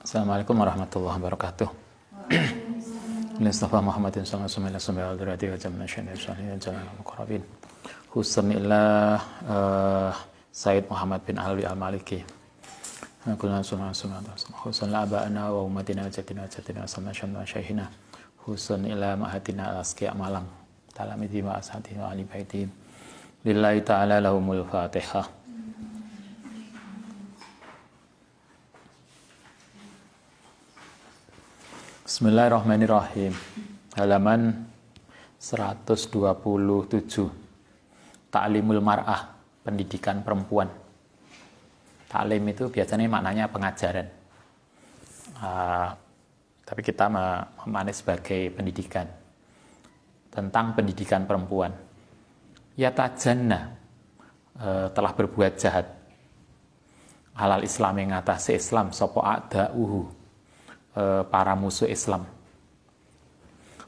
Assalamualaikum warahmatullahi wabarakatuh. Mustafa Muhammadin sallallahu alaihi wasallam Husan illa Sayyid Muhammad bin Alwi al-Maliki. Husan la aba'ana wa umatina jatina samasyan wa syahina. Husan illa mahatina al-asqiya malang. Talamidhi wa ashati wa ali baitihim. Lillahi ta'ala lahumul fatihah. Bismillahirrahmanirrahim. Halaman 127. Ta'limul mar'ah, pendidikan perempuan. Ta'lim itu biasanya maknanya pengajaran. Tapi kita memahami sebagai pendidikan. Tentang pendidikan perempuan. Yatajanna, telah berbuat jahat. Halal Islam yang ngatasi Islam, sopo a'da'uhu, para musuh Islam.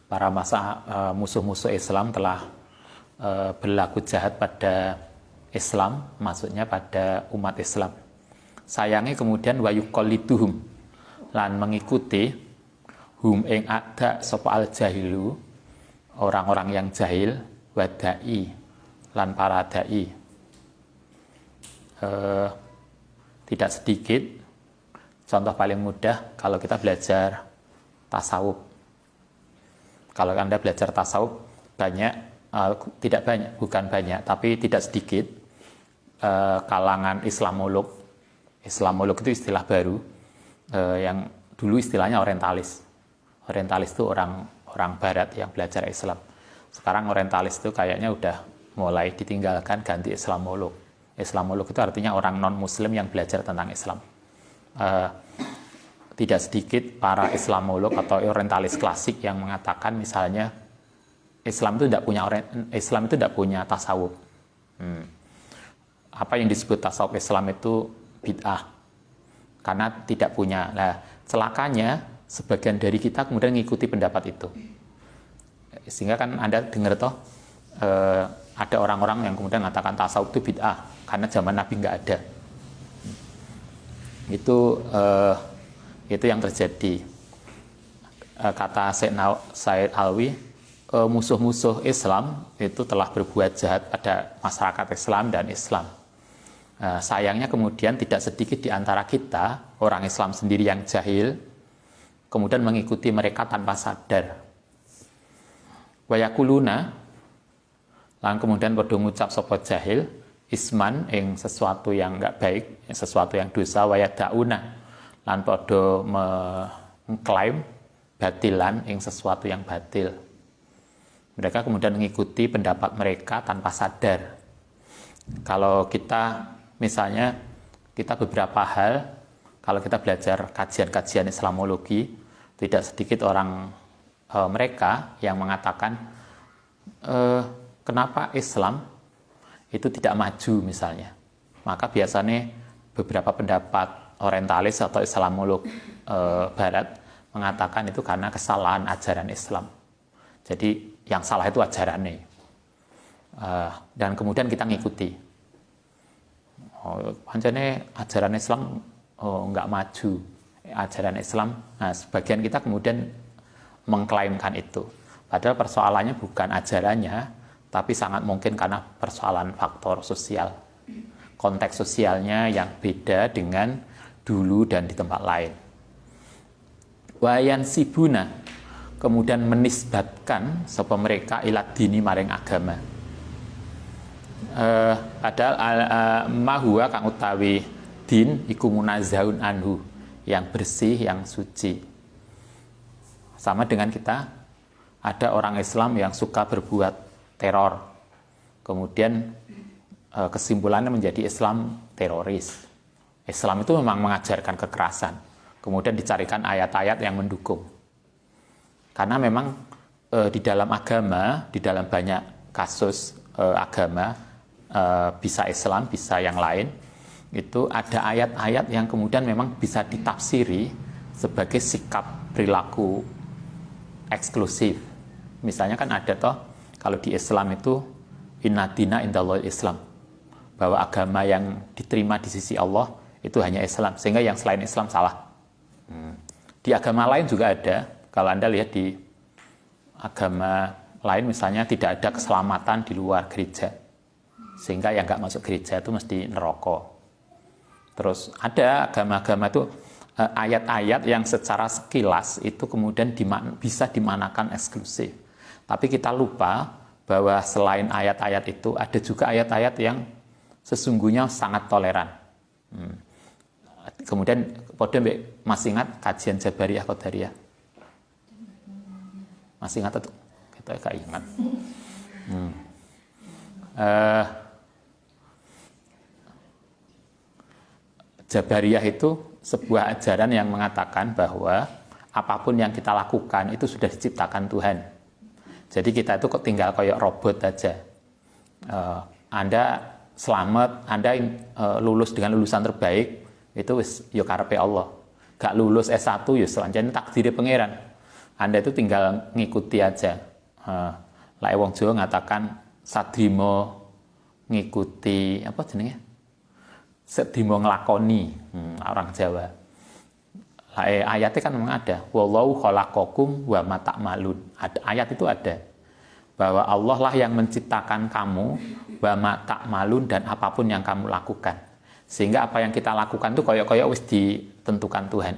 Para musuh-musuh Islam telah berlaku jahat pada Islam, maksudnya pada umat Islam. Sayangnya kemudian wayuqallituhum, lan mengikuti hum ing ada sapa al jahilu, orang-orang yang jahil, wadai lan para dai. Tidak sedikit, contoh paling mudah kalau kita belajar tasawuf. Kalau Anda belajar tasawuf, bukan banyak, tapi tidak sedikit kalangan Islamolog. Islamolog itu istilah baru yang dulu istilahnya orientalis. Orientalis itu orang barat yang belajar Islam. Sekarang orientalis itu kayaknya udah mulai ditinggalkan, ganti Islamolog. Islamolog itu artinya orang non-muslim yang belajar tentang Islam. Tidak sedikit para Islamolog atau orientalis klasik yang mengatakan misalnya Islam itu tidak punya tasawuf. Apa yang disebut tasawuf Islam itu bid'ah, karena tidak punya. Nah, celakanya sebagian dari kita kemudian mengikuti pendapat itu, sehingga kan Anda dengar toh ada orang-orang yang kemudian mengatakan tasawuf itu bid'ah karena zaman Nabi nggak ada. Itu yang terjadi. Kata Sayyid Alwi, musuh-musuh Islam itu telah berbuat jahat pada masyarakat Islam dan Islam. Sayangnya kemudian tidak sedikit di antara kita, orang Islam sendiri yang jahil, kemudian mengikuti mereka tanpa sadar. Wayakuluna, lan kemudian padha ngucap sapa jahil, isman ing sesuatu yang enggak baik, sesuatu yang dosa, wayadauna, lan padha mengklaim batilan ing sesuatu yang batil. Mereka kemudian mengikuti pendapat mereka tanpa sadar. Kalau kita, misalnya, kita beberapa hal, kalau kita belajar kajian-kajian Islamologi, tidak sedikit orang mereka yang mengatakan, kenapa Islam itu tidak maju misalnya. Maka biasanya beberapa pendapat orientalis atau Islamolog Barat mengatakan itu karena kesalahan ajaran Islam. Jadi yang salah itu ajarannya, dan kemudian kita ngikuti. Pancene ajaran Islam nggak maju, ajaran Islam. Nah, sebagian kita kemudian mengklaimkan itu. Padahal persoalannya bukan ajarannya, tapi sangat mungkin karena persoalan faktor sosial, konteks sosialnya yang beda dengan dulu dan di tempat lain. Wayan sibuna, kemudian menisbatkan sapa mereka ilat dini maring agama. Padahal mahua kang utawi din iku munazzahun anhu, yang bersih, yang suci. Sama dengan kita, ada orang Islam yang suka berbuat teror, kemudian kesimpulannya menjadi Islam teroris. Islam itu memang mengajarkan kekerasan, kemudian dicarikan ayat-ayat yang mendukung. Karena memang di dalam agama, di dalam banyak kasus agama, bisa Islam, bisa yang lain, itu ada ayat-ayat yang kemudian memang bisa ditafsiri sebagai sikap perilaku eksklusif. Misalnya kan ada toh, kalau di Islam itu inna dina indallahil Islam. bahwa agama yang diterima di sisi Allah itu hanya Islam, sehingga yang selain Islam salah. Di agama lain juga ada. Kalau Anda lihat di agama lain misalnya tidak ada keselamatan di luar gereja, sehingga yang nggak masuk gereja itu mesti neraka. Terus ada agama-agama itu ayat-ayat yang secara sekilas itu kemudian bisa dimanakan eksklusif. Tapi kita lupa bahwa selain ayat-ayat itu ada juga ayat-ayat yang sesungguhnya sangat toleran. Kemudian masih ingat kajian Jabariyah Qadariyah? Masih ingat atau kita gak ingat? Jabariyah itu sebuah ajaran yang mengatakan bahwa apapun yang kita lakukan itu sudah diciptakan Tuhan. Jadi kita itu kok tinggal kayak robot aja. Anda selamat, Anda lulus dengan lulusan terbaik, itu ya karepe Allah. Gak lulus S1 ya selanjutnya takdir pangeran. Anda itu tinggal ngikuti aja. Lah wong Jawa ngatakan sadrimo ngikuti apa jenenge? Sedimo nglakoni, orang Jawa. Ayatnya kan memang ada. Wallahu khalaqakum wa ma ta'malun. Ayat itu ada. Bahwa Allah lah yang menciptakan kamu wa ma ta'malun dan apapun yang kamu lakukan. Sehingga apa yang kita lakukan itu koyok-koyok wis ditentukan Tuhan.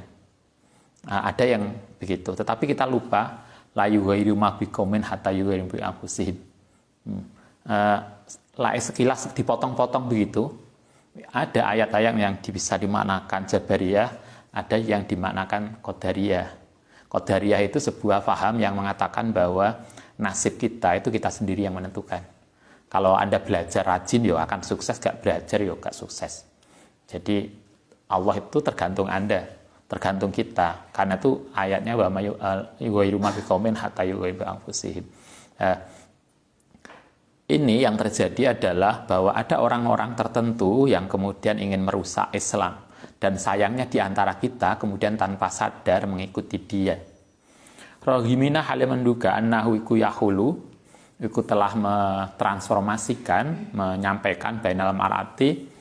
Ada yang begitu. Tetapi kita lupa la yughayyiru ma biqaumin hatta yughayyiru bi anfusihim. Sekilas dipotong-potong begitu. Ada ayat-ayat yang bisa dimaknakan Jabariyah, ada yang dimaknakan Qadariyah. Qadariyah itu sebuah paham yang mengatakan bahwa nasib kita itu kita sendiri yang menentukan. Kalau Anda belajar rajin, ya akan sukses, gak belajar, ya gak sukses. Jadi Allah itu tergantung Anda, tergantung kita. Karena itu ayatnya wa may yughayyiru ma biqaumin hatta yughayyiru bi anfusihim. Ini yang terjadi adalah bahwa ada orang-orang tertentu yang kemudian ingin merusak Islam. Dan sayangnya di antara kita kemudian tanpa sadar mengikuti dia. Rohimina hale menduga annahu iku yahulu, iku telah mentransformasikan, menyampaikan bainal mar'ati,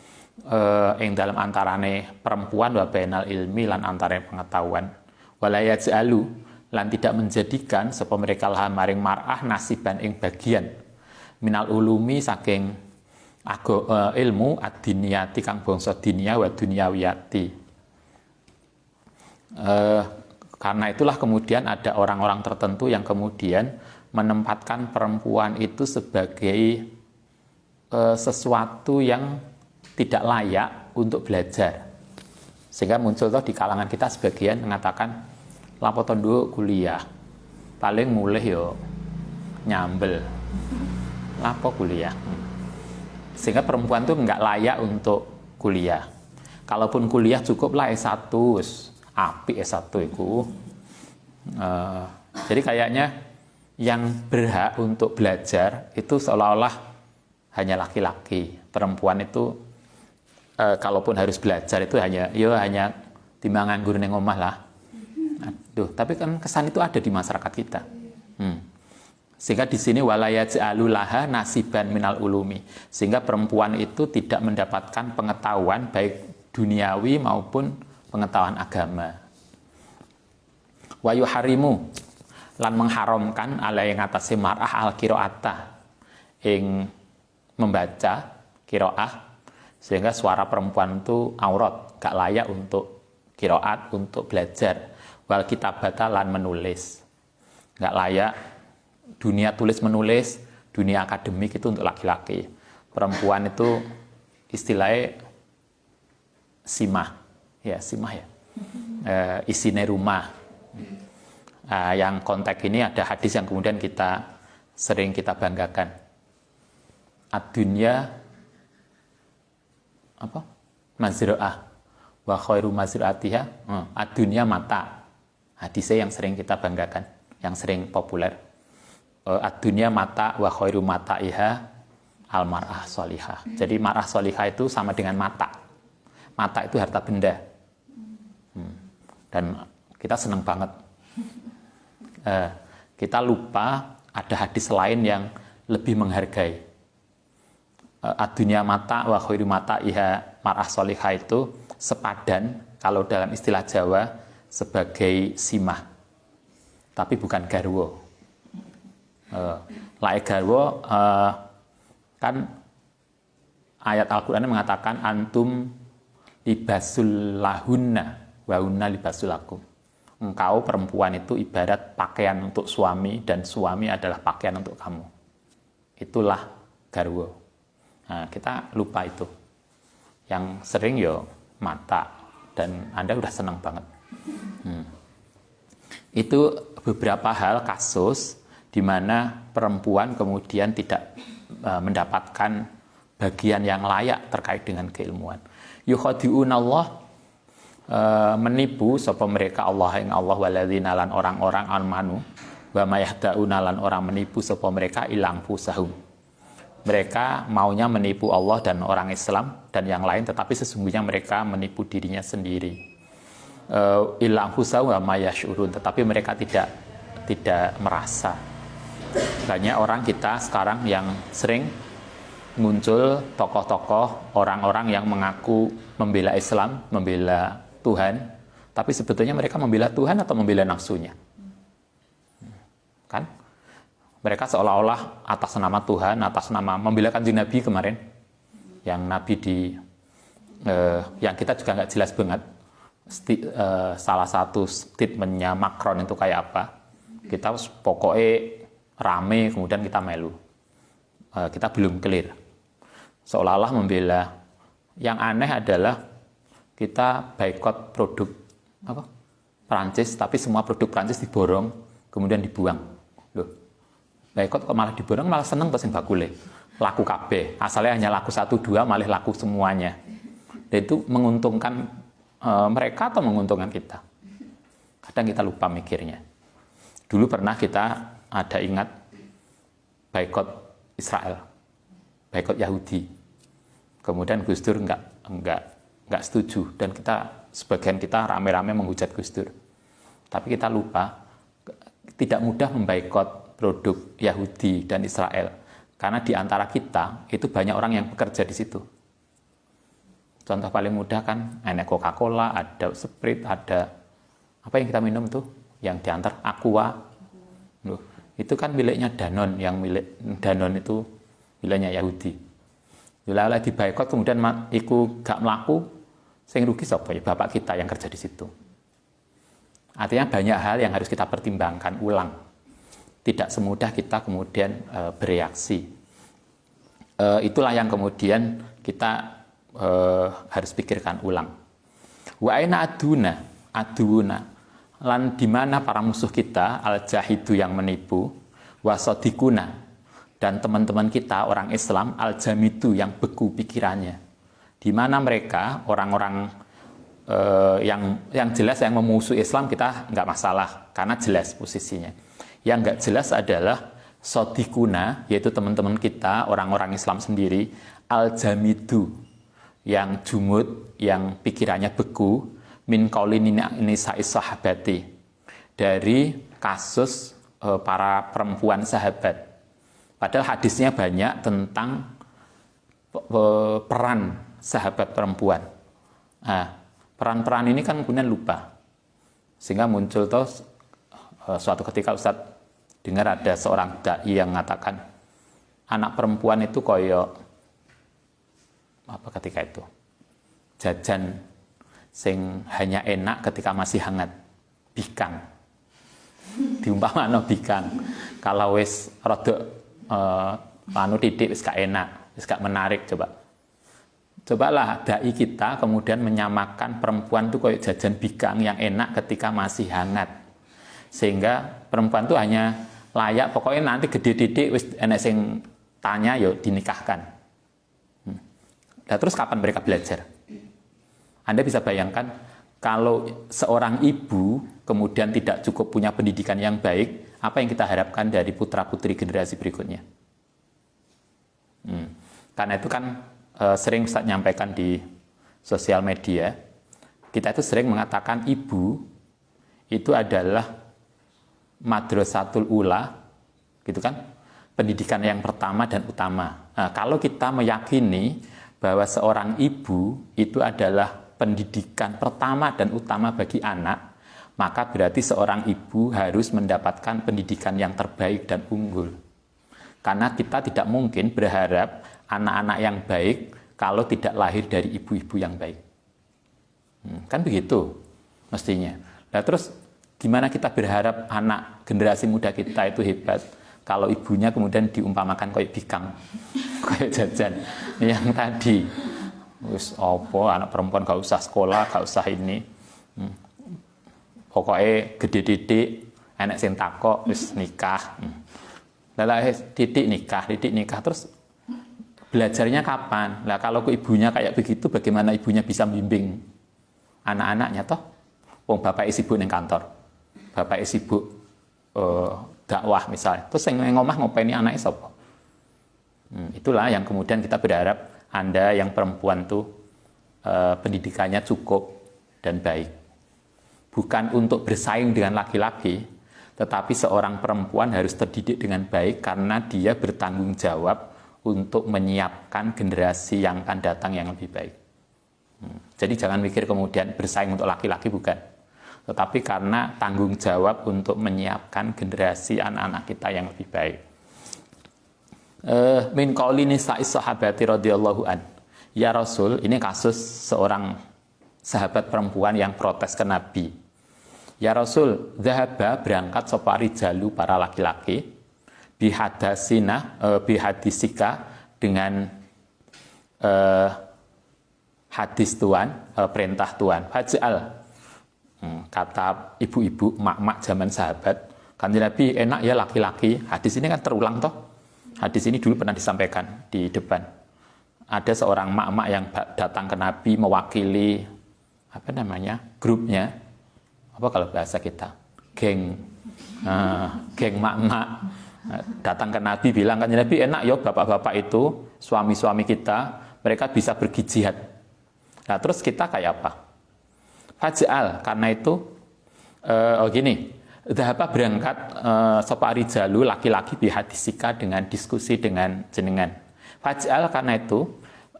yang dalam antarane perempuan wa bainal ilmi lan antarane pengetahuan. Walayaj'alu lan tidak menjadikan sapa mereka laha maring mar'ah nasiban ing bagian minal ulumi saking ilmu ad-diniyati kang bangsa dinia wa dunyawiyati. Karena itulah kemudian ada orang-orang tertentu yang kemudian menempatkan perempuan itu sebagai sesuatu yang tidak layak untuk belajar. Sehingga muncul di kalangan kita sebagian mengatakan lapo tondo kuliah paling mulih yo nyambel. Lapo kuliah. Sehingga perempuan itu nggak layak untuk kuliah. Kalaupun kuliah cukuplah S1, apik S1 itu. Jadi kayaknya yang berhak untuk belajar itu seolah-olah hanya laki-laki. Perempuan itu kalaupun harus belajar itu hanya timbangan guru neng omah lah. Aduh, tapi kan kesan itu ada di masyarakat kita. Sehingga di sini walayaj'alu laha nasiban minal ulumi. Sehingga perempuan itu tidak mendapatkan pengetahuan baik duniawi maupun pengetahuan agama. Wa yuharimu lan mengharamkan ala yang atase mar'ah al qiraata ing membaca qiraah, sehingga suara perempuan itu aurat, gak layak untuk qiraat, untuk belajar. Wal kitabata lan menulis, gak layak. Dunia tulis menulis, dunia akademik itu untuk laki-laki. Perempuan itu istilahnya simah ya. Isine rumah. Yang konteks ini ada hadis yang kemudian sering kita banggakan. Ad-dunya mazra'ah wa khairu mazra'atiha. Ad-dunya mata. Hadisnya yang sering kita banggakan, yang sering populer. Ad-dunya mata wa khairu mata'iha al-mar'ah sholihah. Jadi mar'ah sholihah itu sama dengan mata. Mata itu harta benda. Dan kita senang banget. Kita lupa ada hadis lain yang lebih menghargai. adunya mata wa khairu mata iha mar'ah solihah itu sepadan kalau dalam istilah Jawa sebagai simah, tapi bukan garwo. Lae garwo kan ayat Al-Quran mengatakan antum libasul lahunna wa hunna libasul lakum. Engkau perempuan itu ibarat pakaian untuk suami dan suami adalah pakaian untuk kamu. Itulah garwo. Nah, kita lupa itu. Yang sering yo mata, dan Anda udah senang banget. Itu beberapa hal kasus di mana perempuan kemudian tidak mendapatkan bagian yang layak terkait dengan keilmuan. Yukhadi'unallah, menipu sapa mereka Allah ing Allah waladzina lan orang-orang amanu wa mayahda'una lan orang menipu sapa mereka ilang fusahum. Mereka maunya menipu Allah dan orang Islam dan yang lain, tetapi sesungguhnya mereka menipu dirinya sendiri. Ilang fusahum wa mayasyurun, tetapi mereka tidak merasa. Banyak orang kita sekarang yang sering muncul tokoh-tokoh orang-orang yang mengaku membela Islam, membela Tuhan, tapi sebetulnya mereka membela Tuhan atau membela nafsunya? Kan? Mereka seolah-olah atas nama Tuhan, atas nama membela Kanjeng Nabi kemarin, yang Nabi yang kita juga nggak jelas banget. Salah satu statementnya Macron itu kayak apa? Kita pokoknya rame, kemudian kita melu. Kita belum clear. Seolah-olah membela. Yang aneh adalah kita boikot produk Prancis, tapi semua produk Prancis diborong, kemudian dibuang. Loh, boikot kok malah diborong, malah seneng terus yang bakule. Laku kabeh. Asalnya hanya laku 1-2, malah laku semuanya. Dan itu menguntungkan mereka atau menguntungkan kita? Kadang kita lupa mikirnya. Dulu pernah kita ada ingat boikot Israel, boikot Yahudi. Kemudian Gus Dur enggak setuju, dan sebagian kita rame-rame menghujat Gus Dur. Tapi kita lupa tidak mudah memboikot produk Yahudi dan Israel, karena di antara kita itu banyak orang yang bekerja di situ. Contoh paling mudah kan, ada Coca-Cola, ada Sprite, ada apa yang kita minum tuh, yang diantar Aqua. Loh, itu kan miliknya Danone, yang milik Danone itu miliknya Yahudi. Bila diboikot kemudian iku gak mlaku, sing rugi sapa ya? Bapak kita yang kerja di situ. Artinya banyak hal yang harus kita pertimbangkan ulang. Tidak semudah kita kemudian bereaksi. Itulah yang kemudian kita harus pikirkan ulang. Wa aina aduna lan di mana para musuh kita al-jahidu yang menipu, wasodikuna dan teman-teman kita orang Islam al-jamidu yang beku pikirannya. Di mana mereka orang-orang yang jelas yang memusuhi Islam kita nggak masalah karena jelas posisinya. Yang nggak jelas adalah sodikuna, yaitu teman-teman kita orang-orang Islam sendiri, al-jamidu yang jumud, yang pikirannya beku, min qaulin nisa'is sahabati, dari kasus para perempuan sahabat. Padahal hadisnya banyak tentang peran sahabat perempuan. Nah, peran-peran ini kan kemudian lupa. Sehingga muncul terus suatu ketika Ustadz dengar ada seorang dai yang mengatakan anak perempuan itu koyo apa ketika itu? Jajan sing hanya enak ketika masih hangat, bikang. Diumpamano bikang. Kalau wis rada anu titik wis gak enak, wis gak menarik, cobalah dai kita kemudian menyamakan perempuan itu kayak jajan bikang yang enak ketika masih hangat, sehingga perempuan itu hanya layak pokoknya nanti gede titik wis enek sing tanya yo dinikahkan. Nah, terus kapan mereka belajar? Anda bisa bayangkan kalau seorang ibu kemudian tidak cukup punya pendidikan yang baik, apa yang kita harapkan dari putra-putri generasi berikutnya? Karena itu kan sering Ustaz nyampaikan di sosial media, kita itu sering mengatakan ibu itu adalah madrasatul ula, gitu kan? pendidikan yang pertama dan utama. Nah, kalau kita meyakini bahwa seorang ibu itu adalah pendidikan pertama dan utama bagi anak, maka berarti seorang ibu harus mendapatkan pendidikan yang terbaik dan unggul. Karena kita tidak mungkin berharap anak-anak yang baik kalau tidak lahir dari ibu-ibu yang baik. Kan begitu mestinya. Nah terus gimana kita berharap anak generasi muda kita itu hebat kalau ibunya kemudian diumpamakan kayak bikang, kayak jajan yang tadi, wis opo anak perempuan gak usah sekolah, gak usah ini, pokoknya gede didik, anak sing takok wis nikah, lalu didik nikah, terus belajarnya kapan? Lah kalau ke ibunya kayak begitu, bagaimana ibunya bisa membimbing anak-anaknya toh? Wong bapak sibuk ning kantor, bapak sibuk dakwah misalnya, terus yang ngomah ngopeni anaknya sapa? Itulah yang kemudian kita berharap Anda yang perempuan tuh pendidikannya cukup dan baik. Bukan untuk bersaing dengan laki-laki, tetapi seorang perempuan harus terdidik dengan baik karena dia bertanggung jawab untuk menyiapkan generasi yang akan datang yang lebih baik. Jadi jangan mikir kemudian bersaing untuk laki-laki, bukan. Tetapi karena tanggung jawab untuk menyiapkan generasi anak-anak kita yang lebih baik. Min qauli nisa'i sahabati radhiyallahu an. Ya Rasul, ini kasus seorang sahabat perempuan yang protes ke Nabi. Ya Rasul, dhahaba berangkat sapa rijalu para laki-laki bihadisika dengan hadis Tuhan, perintah Tuhan. Faj'al, kata ibu-ibu, mak-mak zaman sahabat, kanjeng Nabi enak ya laki-laki. Hadis ini kan terulang toh. Hadis ini dulu pernah disampaikan di depan. Ada seorang mak-mak yang datang ke Nabi mewakili grupnya. Apa kalau bahasa kita? Geng mak-mak. Datang ke Nabi bilang, kanjeng Nabi enak ya bapak-bapak itu, suami-suami kita, mereka bisa pergi jihad. Nah terus kita kayak apa? Faj'al, karena itu gini, dhahaba berangkat sapa rijalu laki-laki bihadisika dengan diskusi dengan jenengan. Faj'al, karena itu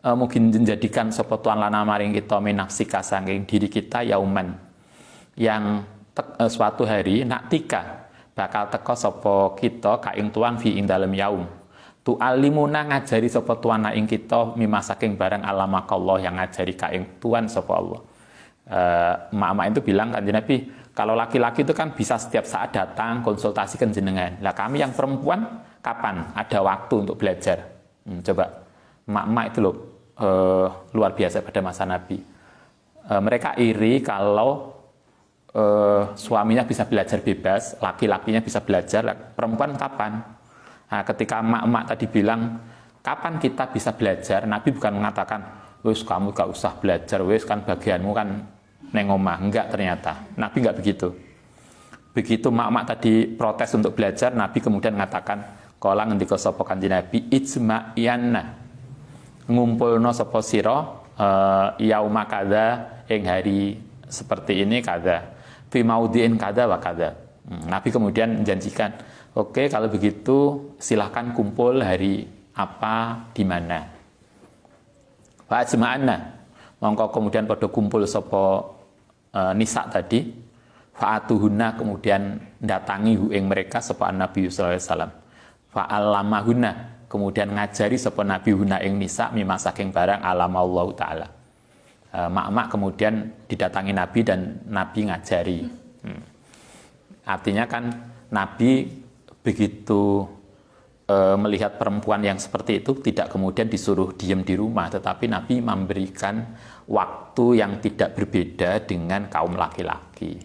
mungkin menjadikan sapa tuan lana maring kita minafsika saking diri kita yauman yang suatu hari naktika bakal teko sapa kita kaing tuan fi ing dalem yaum. Tu alimuna ngajari sapa tuan ing kita mimah saking barang alamakallah yang ngajari kaing tuan sapa Allah. Mak-mak itu bilang kan Nabi, kalau laki-laki itu kan bisa setiap saat datang konsultasi ke jenengan. Lah kami yang perempuan kapan ada waktu untuk belajar? Coba mak-mak itu loh luar biasa pada masa Nabi. Mereka iri kalau suaminya bisa belajar bebas, laki-lakinya bisa belajar, perempuan kapan? Nah, ketika mak-mak tadi bilang kapan kita bisa belajar, Nabi bukan mengatakan wis kamu gak usah belajar, wis kan bagianmu kan neng omah. Enggak, ternyata Nabi enggak begitu. Begitu mak-mak tadi protes untuk belajar, Nabi kemudian mengatakan kala ngendika sapa kanjeng Nabi ijma'iyanna ngumpulno sapa sira yauma kadza ing hari seperti ini kadza fi maudhi'in kadza wa kadza. Nabi kemudian menjanjikan, oke, kalau begitu silahkan kumpul hari apa di mana. Fa ajma'anna, mongko kemudian pada kumpul sapa nisa tadi, fa'atuhunna kemudian datangi ing mereka sapa Nabi sallallahu alaihi wasallam. Fa'allamahunna kemudian ngajari sapa Nabi huna ing nisa mimma saking barang alamallahu taala. Mak-mak kemudian didatangi Nabi dan Nabi ngajari. Artinya kan Nabi begitu melihat perempuan yang seperti itu tidak kemudian disuruh diam di rumah, tetapi Nabi memberikan waktu yang tidak berbeda dengan kaum laki-laki.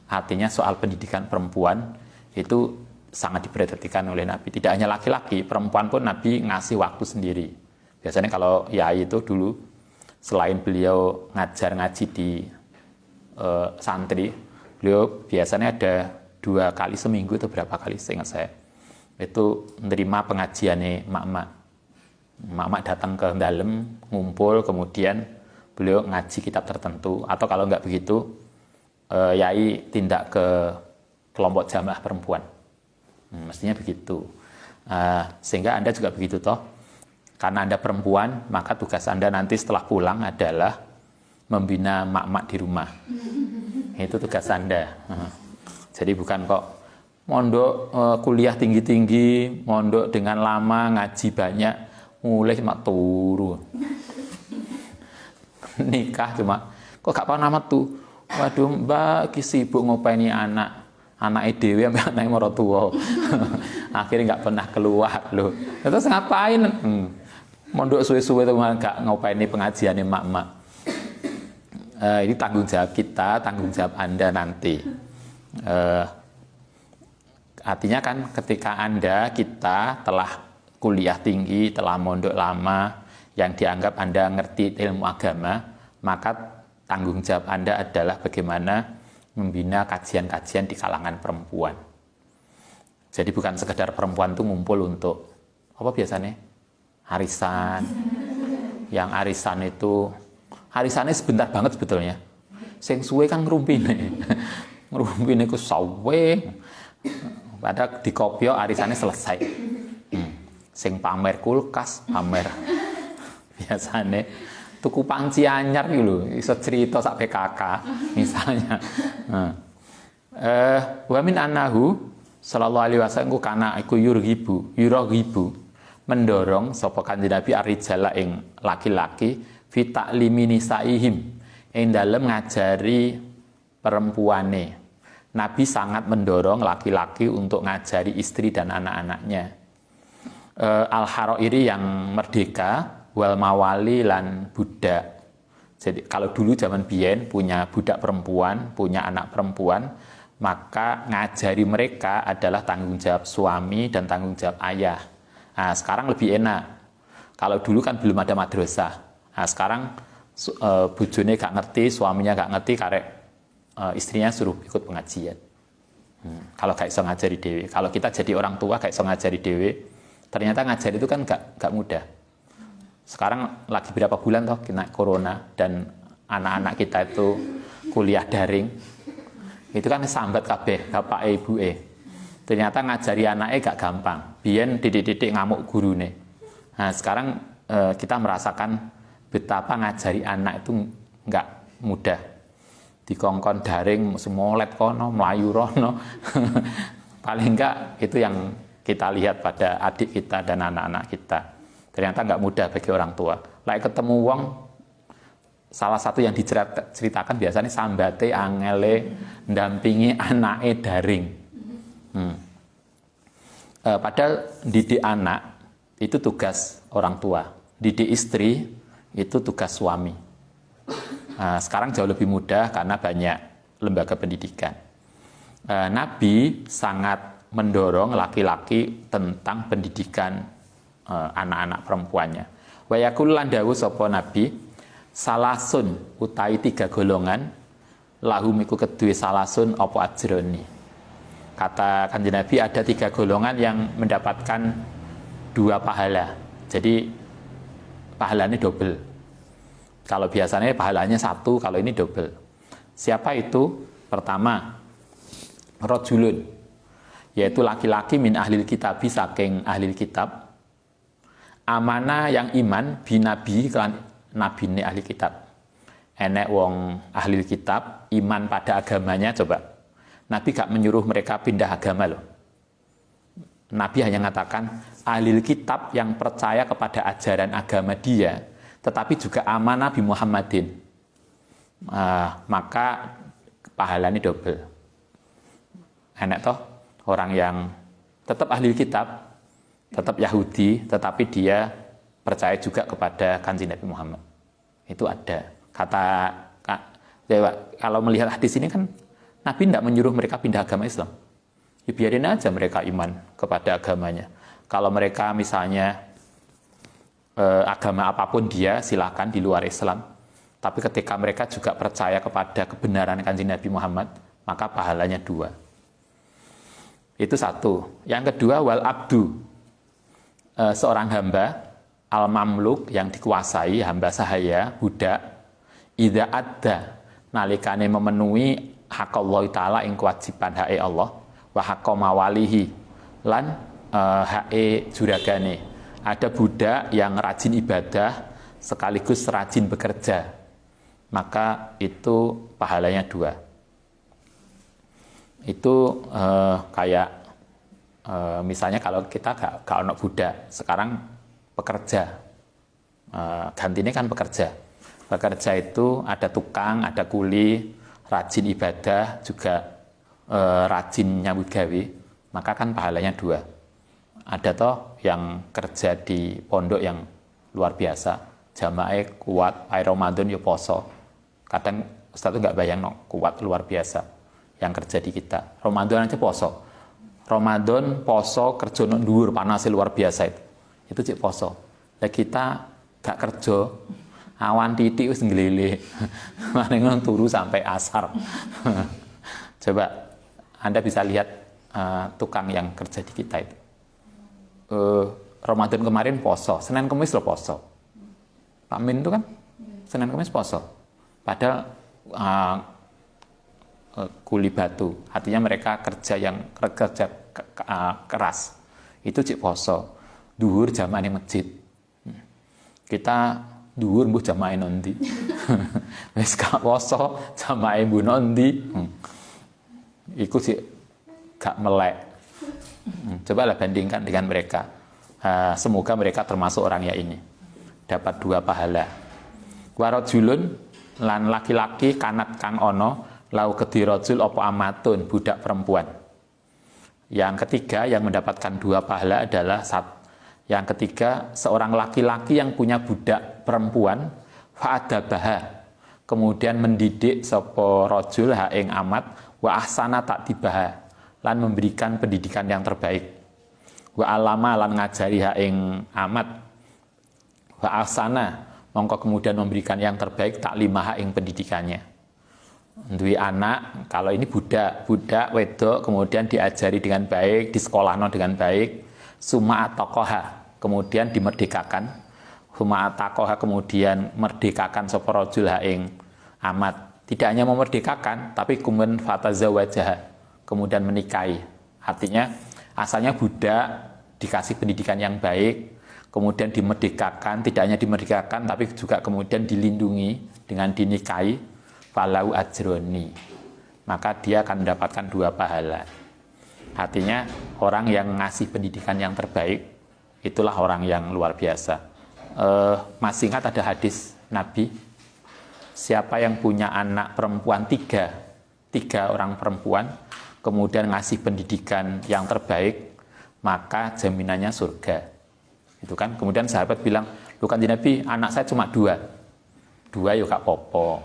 Artinya soal pendidikan perempuan itu sangat diperhatikan oleh Nabi. Tidak hanya laki-laki, perempuan pun Nabi ngasih waktu sendiri. Biasanya kalau yai itu dulu selain beliau ngaji di santri, beliau biasanya ada 2 kali seminggu atau berapa kali seingat saya itu menerima pengajiannya mak-mak. Mak-mak datang ke dalam, ngumpul, kemudian beliau ngaji kitab tertentu. Atau kalau nggak begitu, yai tindak ke kelompok jamaah perempuan. Mestinya begitu. Sehingga Anda juga begitu toh. Karena Anda perempuan, maka tugas Anda nanti setelah pulang adalah membina mak-mak di rumah. Itu tugas Anda. Jadi bukan kok mondok kuliah tinggi-tinggi, mondok dengan lama, ngaji banyak, mulai cuma turu. Nikah cuma, kok gak pernah metu? Waduh mbak, sibuk ngopaini anak dewe sampai anak mertua. Akhirnya nggak pernah keluar loh. Terus ngapain? Mondok suwe-suwe itu nggak ngopaini pengajian mak-mak. Ini tanggung jawab kita, tanggung jawab Anda nanti. Artinya kan ketika kita telah kuliah tinggi, telah mondok lama, yang dianggap Anda ngerti ilmu agama, maka tanggung jawab Anda adalah bagaimana membina kajian-kajian di kalangan perempuan. Jadi bukan sekedar perempuan itu ngumpul untuk apa biasanya? Arisan. Yang arisannya sebentar banget sebetulnya. Sing suwe kan ngrumpine. Ngrumpine ku sawe. Padahal di kopyo arisannya selesai. Sing pamer kulkas, pamer biasanya tuku panci anyar gitu loh, iso cerita sak PKK misalnya. Wa min annahu sallallahu alaihi wasallam kana iku yurghibu mendorong sapa Kanjeng Nabi ar-rijala ing laki-laki fi ta'limi nisaihim ing dalem ngajari perempuane. Nabi sangat mendorong laki-laki untuk ngajari istri dan anak-anaknya. Al-Harairi yang merdeka, wal mawali lan budak. Jadi kalau dulu zaman biyen punya budak perempuan, punya anak perempuan, maka ngajari mereka adalah tanggung jawab suami dan tanggung jawab ayah. Nah, sekarang lebih enak. Kalau dulu kan belum ada madrasah. Nah, sekarang bojone gak ngerti, suaminya gak ngerti, karek istrinya suruh ikut pengajian. Kalau gak iso ngajari dewe, kalau kita jadi orang tua gak iso ngajari dewe, ternyata ngajari itu kan gak mudah. Sekarang lagi berapa bulan toh kena corona dan anak-anak kita itu kuliah daring. Itu kan sambat kabeh bapak ibu. Ternyata ngajari anaknya gak gampang. Biyen didik-didik ngamuk gurune. Nah, sekarang kita merasakan betapa ngajari anak itu gak mudah. Dikongkon daring semolet kono, melayu rono. Paling enggak itu yang kita lihat pada adik kita dan anak-anak kita. Ternyata nggak mudah bagi orang tua. Like ketemu wong, salah satu yang diceritakan biasanya sambate angele ndampingi anake daring. Padahal didik anak itu tugas orang tua, didik istri itu tugas suami. Sekarang jauh lebih mudah karena banyak lembaga pendidikan. Nabi sangat mendorong laki-laki tentang pendidikan anak-anak perempuannya. Wa yaqul lan dawuh sapa Nabi, salasun utawi 3 golongan, lahum iku kedue salasun apa ajroni. Kata Kanjeng Nabi ada 3 golongan yang mendapatkan 2 pahala. Jadi pahalanya double. Kalau biasanya pahalanya 1, kalau ini double. Siapa itu? Pertama, rajulun, yaitu laki-laki min ahlil kitab, saking ahlil kitab, amanah yang iman binabi kelan nabine ahli kitab. Enek wong ahli kitab iman pada agamanya, coba Nabi gak menyuruh mereka pindah agama loh. Nabi hanya mengatakan ahli kitab yang percaya kepada ajaran agama dia, tetapi juga amanah Nabi Muhammadin, maka pahalanya double. Enek toh orang yang tetap ahli kitab, tetap Yahudi, tetapi dia percaya juga kepada Kanjeng Nabi Muhammad. Itu ada. Kalau melihat hadis ini kan Nabi tidak menyuruh mereka pindah agama Islam. Ya, biarin aja mereka iman kepada agamanya. Kalau mereka misalnya agama apapun dia silakan di luar Islam. Tapi ketika mereka juga percaya kepada kebenaran Kanjeng Nabi Muhammad, maka pahalanya 2. Itu 1. Yang kedua, wal abdu, seorang hamba al-mamluk yang dikuasai, hamba sahaya, budak, idza adda, nalikane memenuhi hak Allah taala ing kewajiban hak Allah, wa haqqa mawalihi, lan H.E. Juragane. Ada budak yang rajin ibadah sekaligus rajin bekerja, maka itu pahalanya 2. Itu kayak misalnya kalau kita gak ono budak, sekarang pekerja, gantinya kan pekerja. Pekerja itu ada tukang, ada kuli, rajin ibadah, juga rajin nyambut gawe, maka kan pahalanya 2. Ada toh yang kerja di pondok yang luar biasa, jamaah kuat, air Ramadan ya poso. Kadang Ustaz tuh nggak bayang no, kuat luar biasa yang kerja di kita. Ramadan aja poso. Ramadan poso kerja no dhuwur panasnya luar biasa itu. Itu cik poso. Lah kita gak kerja, awan titik wis nglele. Manengon turu sampai asar. Coba Anda bisa lihat tukang yang kerja di kita itu. Ramadan kemarin poso, Senin Kamis lo poso. Pak Min itu kan Senin Kamis poso. Padahal kuli batu, artinya mereka kerja keras. Itu cik poso. Duhur jamaah di masjid. Kita duhur mbuh jamaah nondi. Wis gak poso jamaah mbuh nondi. Iku sih gak melek. Cobalah bandingkan dengan mereka. Semoga mereka termasuk orang yang ini dapat 2 pahala. Warajulun lan laki-laki kanat kang ono lau kedirajul opo amatun budak perempuan. Yang ketiga yang mendapatkan 2 pahala adalah yang ketiga seorang laki-laki yang punya budak perempuan fa'adabaha, kemudian mendidik sapa rajul ha ing amat wa ahsana takdibaha, lan memberikan pendidikan yang terbaik. Wa alama lan ngajari ha ing amat wa ahsana, mongko kemudian memberikan yang terbaik taklimah ha ing pendidikannya. Duwe anak, kalau ini budak wedok kemudian diajari dengan baik, disekolahno dengan baik, summa ataqaha, kemudian dimerdekakan, summa ataqaha, kemudian merdekakan sapa rajul ha ing amat. Tidak hanya memerdekakan, tapi kemudian fatazawajaha, kemudian menikahi. Artinya asalnya budak dikasih pendidikan yang baik, kemudian dimerdekakan, tidak hanya dimerdekakan tapi juga kemudian dilindungi dengan dinikahi, falau ajroni, maka dia akan mendapatkan 2 pahala. Artinya orang yang ngasih pendidikan yang terbaik itulah orang yang luar biasa. Masih ingat ada hadis Nabi, siapa yang punya anak perempuan 3 orang perempuan, kemudian ngasih pendidikan yang terbaik, maka jaminannya surga. Itu kan. Kemudian sahabat bilang, "Lu kan Nabi, anak saya cuma 2 ya gak popo."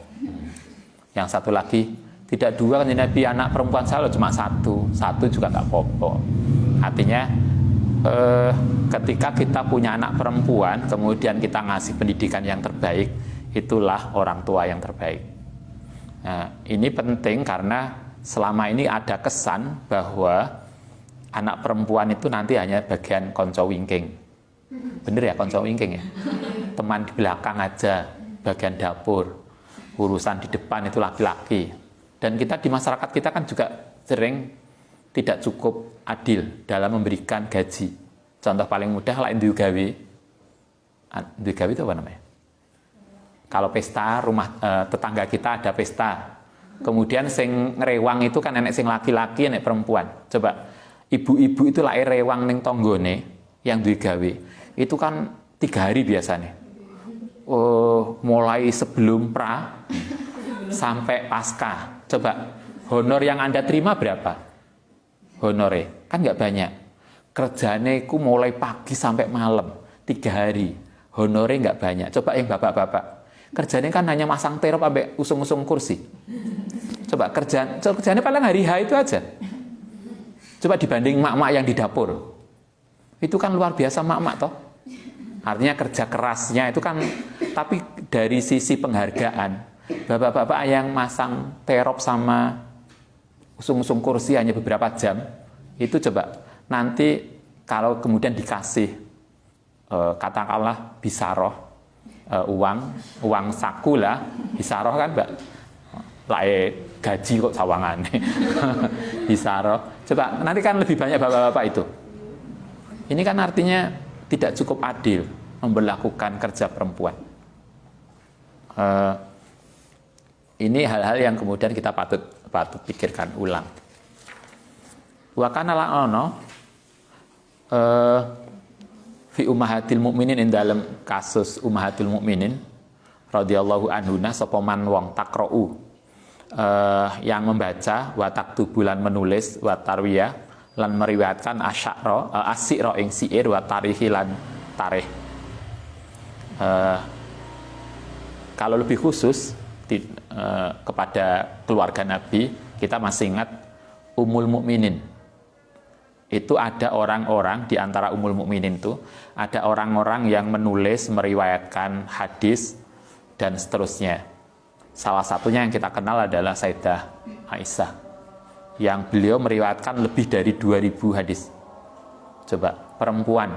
Yang satu lagi, "Tidak 2 kan Nabi, anak perempuan saya cuma 1 juga gak popo." Artinya ketika kita punya anak perempuan, kemudian kita ngasih pendidikan yang terbaik, itulah orang tua yang terbaik. Nah, ini penting karena selama ini ada kesan bahwa anak perempuan itu nanti hanya bagian konco wingking. Bener ya, konco wingking ya? Teman di belakang aja, bagian dapur. Urusan di depan itu laki-laki. Dan kita di masyarakat kita kan juga sering tidak cukup adil dalam memberikan gaji. Contoh paling mudah lain duwe gawe. Duwe gawe itu apa namanya? Kalau pesta, rumah tetangga kita ada pesta. Kemudian sing rewang itu kan enek sing laki-laki, enek perempuan. Coba ibu-ibu itu lahir rewang ning tonggone yang duwe gawe. Itu kan 3 hari biasanya. Mulai sebelum pra sampai pasca. Coba honor yang Anda terima berapa? Honore kan nggak banyak. Kerjane ku mulai pagi sampai malam 3 hari. Honore nggak banyak. Coba yang bapak-bapak. Kerjanya kan hanya masang terop sampai usung-usung kursi. Coba kerjanya paling hari H itu aja. Coba dibanding mak-mak yang di dapur. Itu kan luar biasa mak-mak toh. Artinya kerja kerasnya itu kan, tapi dari sisi penghargaan, bapak-bapak yang masang terop sama usung-usung kursi hanya beberapa jam, itu coba nanti kalau kemudian dikasih katakanlah bisaroh, uang saku lah, bisaroh kan mbak, gaji kok sawangan, bisaroh. Coba nanti kan lebih banyak bapak-bapak itu. Ini kan artinya tidak cukup adil memberlakukan kerja perempuan. Ini hal-hal yang kemudian kita patut pikirkan ulang. Wa kana la'ana fi ummahatil mukminin ing dalam kasus ummahatil mukminin radhiyallahu anhuna sapa man wong takra'u yang membaca wa taktubulan menulis wa tarwiyah lan meriwayatkan asy'ara ing syair wa tarihi lan tarikh. Kalau lebih khusus kepada keluarga Nabi, kita masih ingat Ummul Mukminin. Itu ada orang-orang di antara Ummul Mukminin itu, ada orang-orang yang menulis, meriwayatkan hadis dan seterusnya. Salah satunya yang kita kenal adalah Sayyidah Aisyah, yang beliau meriwayatkan lebih dari 2000 hadis. Coba, perempuan,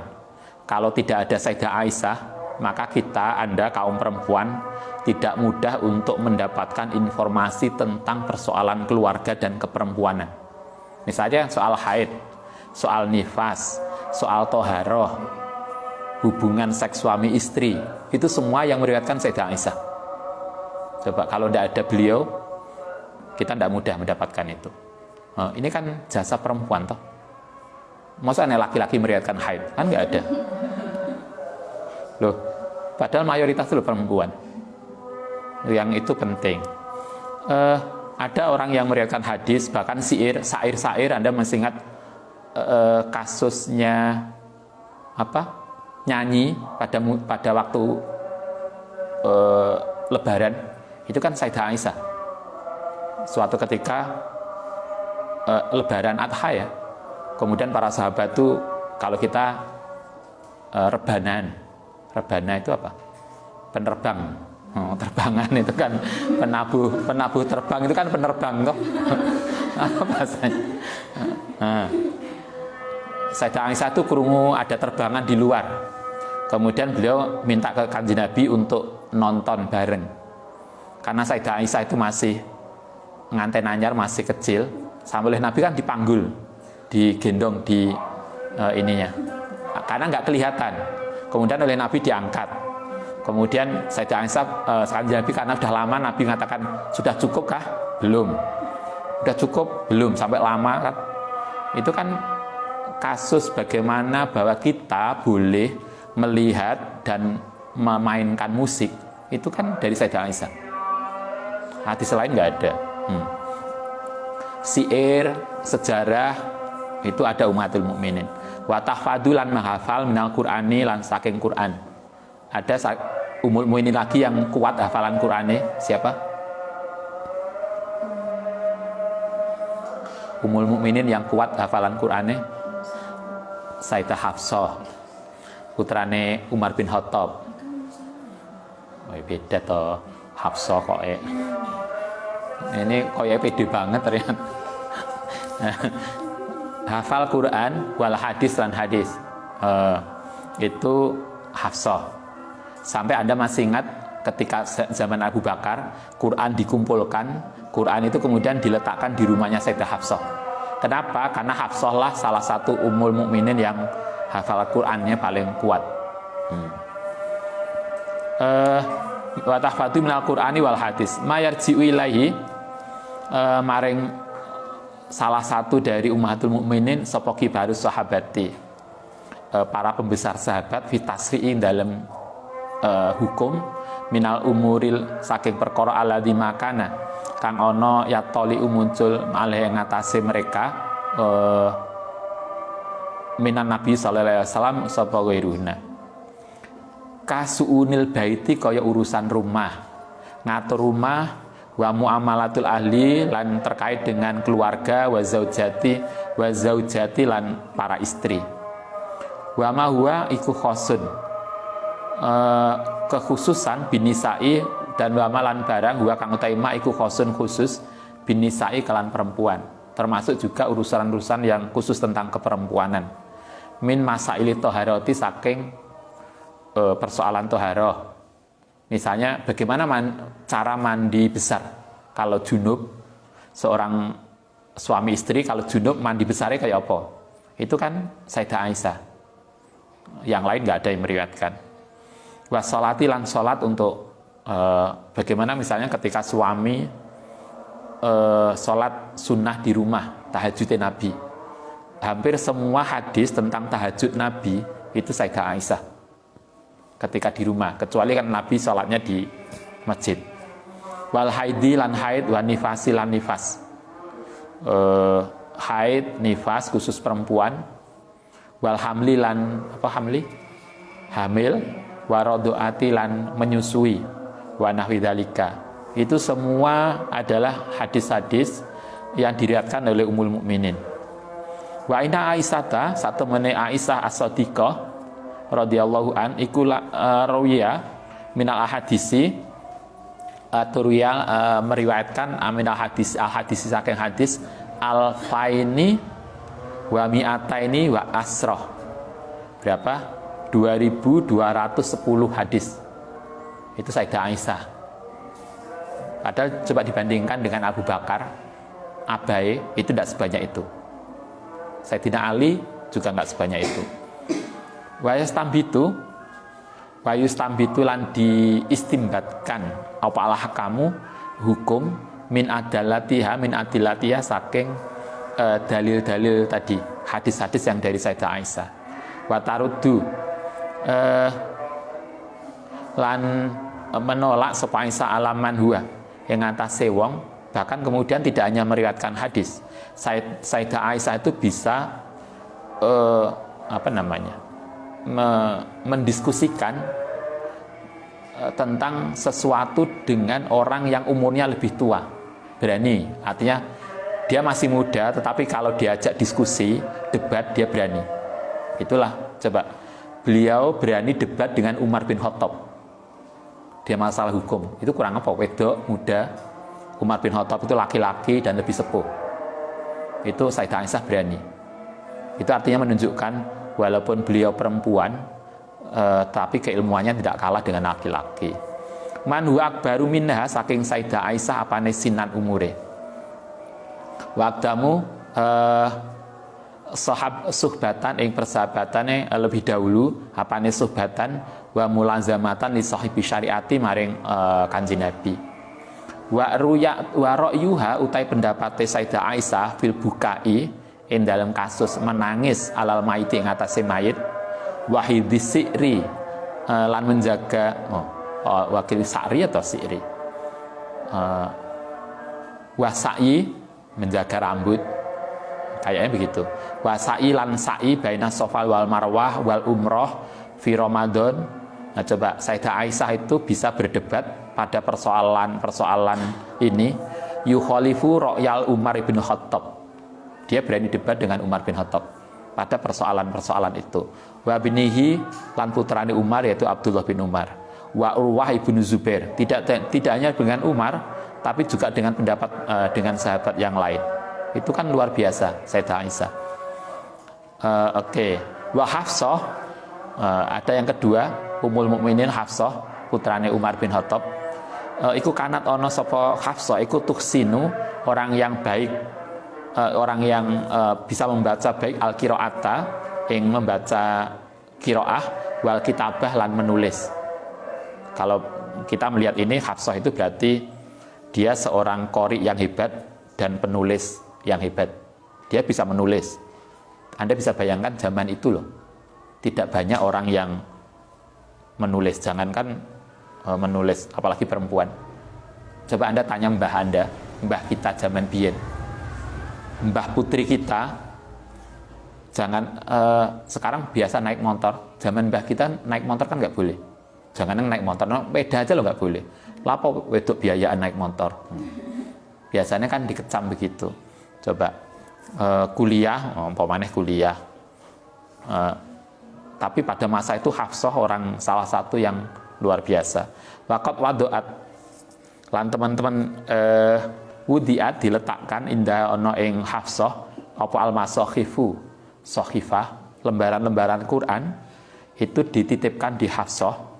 kalau tidak ada Sayyidah Aisyah, maka Anda kaum perempuan tidak mudah untuk mendapatkan informasi tentang persoalan keluarga dan keperempuanan. Misalnya soal haid, soal nifas, soal toharoh, hubungan seks suami istri, itu semua yang meriwayatkan Sayyidah Aisyah. Coba kalau tidak ada beliau, kita tidak mudah mendapatkan itu. Ini kan jasa perempuan toh. Maksudnya laki-laki meriwayatkan haid, kan nggak ada. Loh, padahal mayoritas itu perempuan. Yang itu penting. Ada orang yang meriwayatkan hadis, bahkan syair Anda masih ingat kasusnya nyanyi pada waktu Lebaran, itu kan Sayyidah Aisyah. Suatu ketika Lebaran Adha ya, kemudian para sahabat itu, kalau kita rebana itu apa? Penerbang. Terbangan itu kan penabuh terbang itu kan penerbang toh. Apa bahasanya? Sayyidah Aisyah itu krungu ada terbangan di luar. Kemudian beliau minta ke Kanjeng Nabi untuk nonton bareng. Karena Sayyidah Aisyah itu masih nganten anyar, masih kecil, sampai Nabi kan dipanggul, digendong di ininya. Karena nggak kelihatan. Kemudian oleh Nabi diangkat. Kemudian Sayyidah Aisyah, Kanjeng Nabi karena sudah lama, Nabi mengatakan, sudah cukup kah? Belum. Sudah cukup? Belum. Sampai lama kan? Itu kan kasus bagaimana bahwa kita boleh melihat dan memainkan musik. Itu kan dari Sayyidah Aisyah. Hadis lain nggak ada. Syair, sejarah, itu ada Ummatul Mukminin. Wa tahfadulan menghafal minal Qur'ani lan saking Qur'an. Ada Ummul Mukminin lagi yang kuat hafalan Qur'annya. Siapa? Ummul Mukminin yang kuat hafalan Qur'annya Sayyidah Hafsah, putrane Umar bin Khattab. Beda toh Hafsah kok ini koyo pede banget ternyata. Hafal Quran wal hadis lan hadis. Itu Hafsah. Sampai Anda masih ingat ketika zaman Abu Bakar, Quran dikumpulkan, Quran itu kemudian diletakkan di rumahnya Sayyidah Hafsah. Kenapa? Karena Hafsah lah salah satu Ummul Mukminin yang hafal Qurannya paling kuat. Wa tahfadhu minal Qur'ani wal hadis mayarji'u ilaihi, maring salah satu dari Ummahatul Mukminin sapa kibarus sahabati, para pembesar sahabat fi tasri'in dalam hukum minal umuril saking perkara alladzi makana kang ana yatoli muncul malih ing ngatasé mereka minan Nabi sallallahu alaihi wasallam sapa ghairuna kasuunil baiti kaya urusan rumah, ngatur rumah, wa muamalatul ahli lan terkait dengan keluarga, wa zaujati lan para istri. Wa ma huwa iku khosun, kekhususan binisai dan wa malan barang huwa kang utaima iku khosun khusus binisai kelan perempuan, termasuk juga urusan-urusan yang khusus tentang keperempuanan. Min masaili toharoti saking persoalan toharoh. Misalnya bagaimana cara mandi besar. Kalau junub, seorang suami istri kalau junub mandi besarnya kayak apa? Itu kan Sayyidah Aisyah. Yang lain nggak ada yang meriwayatkan. Wasolati lan sholat untuk bagaimana misalnya ketika suami sholat sunnah di rumah, tahajudnya Nabi. Hampir semua hadis tentang tahajud Nabi itu Sayyidah Aisyah ketika di rumah, kecuali kan Nabi sholatnya di masjid. Wal haidi lan haid, wa nifasi lan nifas. Haid, nifas khusus perempuan. Wal hamli lan apa hamli? Hamil. Warodoati lan menyusui. Wa nahwi dzalika. Itu semua adalah hadis-hadis yang diriwayatkan oleh Ummul Mukminin. Wa inna Aisyata satu menit Aisyah as-Shadiqah radhiyallahu an iku rawiya minal ahadisi Turiyal meriwayatkan aminal hadis al-hadis saking hadis al-faini wa mi'ataini wa asroh. Berapa? 2210 hadis. Itu Sayyidah Aisyah. Padahal coba dibandingkan dengan Abu Bakar, Abai, itu tidak sebanyak itu. Sayyidina Ali juga nggak sebanyak itu. Wa yustambitu lan diistimbatkan apalah kamu hukum min adilatiha saking dalil-dalil tadi, hadis-hadis yang dari Sayyidah Aisyah. Wa taruddu lan menolak sapa Aisyah alaman huwa yang atase wong, bahkan kemudian tidak hanya meriwayatkan hadis. Sayyidah Aisyah itu bisa mendiskusikan tentang sesuatu dengan orang yang umurnya lebih tua. Berani, artinya dia masih muda, tetapi kalau diajak diskusi, debat, dia berani. Itulah, coba, beliau berani debat dengan Umar bin Khattab. Dia masalah hukum, itu kurang apa? Wedok, muda, Umar bin Khattab itu laki-laki dan lebih sepuh. Itu Sayyidah Aisyah berani. Itu artinya menunjukkan walaupun beliau perempuan, tapi keilmuannya tidak kalah dengan laki-laki. Man huwa akbaru minha saking Sayyidah Aisyah apane sinan umure. Waqdamu suhbatan ing persahabatane lebih dahulu apane suhbatan wa mulazamatan li sahibi syariati maring Kanjeng Nabi. Wa ra'yuha utai pendapate Sayyidah Aisyah fil bukai ing dalam kasus menangis alal maiti ing atase mayit wahidis si'ri lan menjaga wakil sa'ri atau si'ri wasai menjaga rambut kayaknya begitu, wasai lan sa'i baina sofal wal marwah wal umroh fi Ramadan. Nah coba Sayyidah Aisyah itu bisa berdebat pada persoalan ini yukhalifu ra'yal Umar bin Khattab. Dia berani debat dengan Umar bin Khattab pada persoalan-persoalan itu. Wa binihi lan putrane Umar yaitu Abdullah bin Umar. Wa Urwah ibnu Zubair. Tidak hanya dengan Umar, tapi juga dengan pendapat dengan sahabat yang lain. Itu kan luar biasa Sayyidah Aisyah. Oke. Wa Hafsah, ada yang kedua, Ummul Mukminin Hafsah, putrane Umar bin Khattab. Iku kanat ono sapa Hafsah, iku tuksinu, orang yang baik, orang yang bisa membaca baik al-qiraata, yang membaca qiraah wal kitabah lan menulis. Kalau kita melihat ini Hafsah itu berarti dia seorang qori yang hebat dan penulis yang hebat. Dia bisa menulis. Anda bisa bayangkan zaman itu loh, tidak banyak orang yang menulis, jangankan menulis apalagi perempuan. Coba Anda tanya mbah Anda, mbah kita zaman biyen, mbah putri kita, jangan sekarang biasa naik motor, zaman mbah kita naik motor kan nggak boleh. Jangan naik motor, beda aja loh nggak boleh. Lapo wedok biayaan naik motor. Biasanya kan dikecam begitu. Coba kuliah, umpamanya kuliah. Tapi pada masa itu Hafsah orang salah satu yang luar biasa. Waqat wadu'at lan teman-teman wudiat diletakkan indah ono ing Hafsah apa al-masakhifu sakhifah, lembaran-lembaran Quran itu dititipkan di Hafsah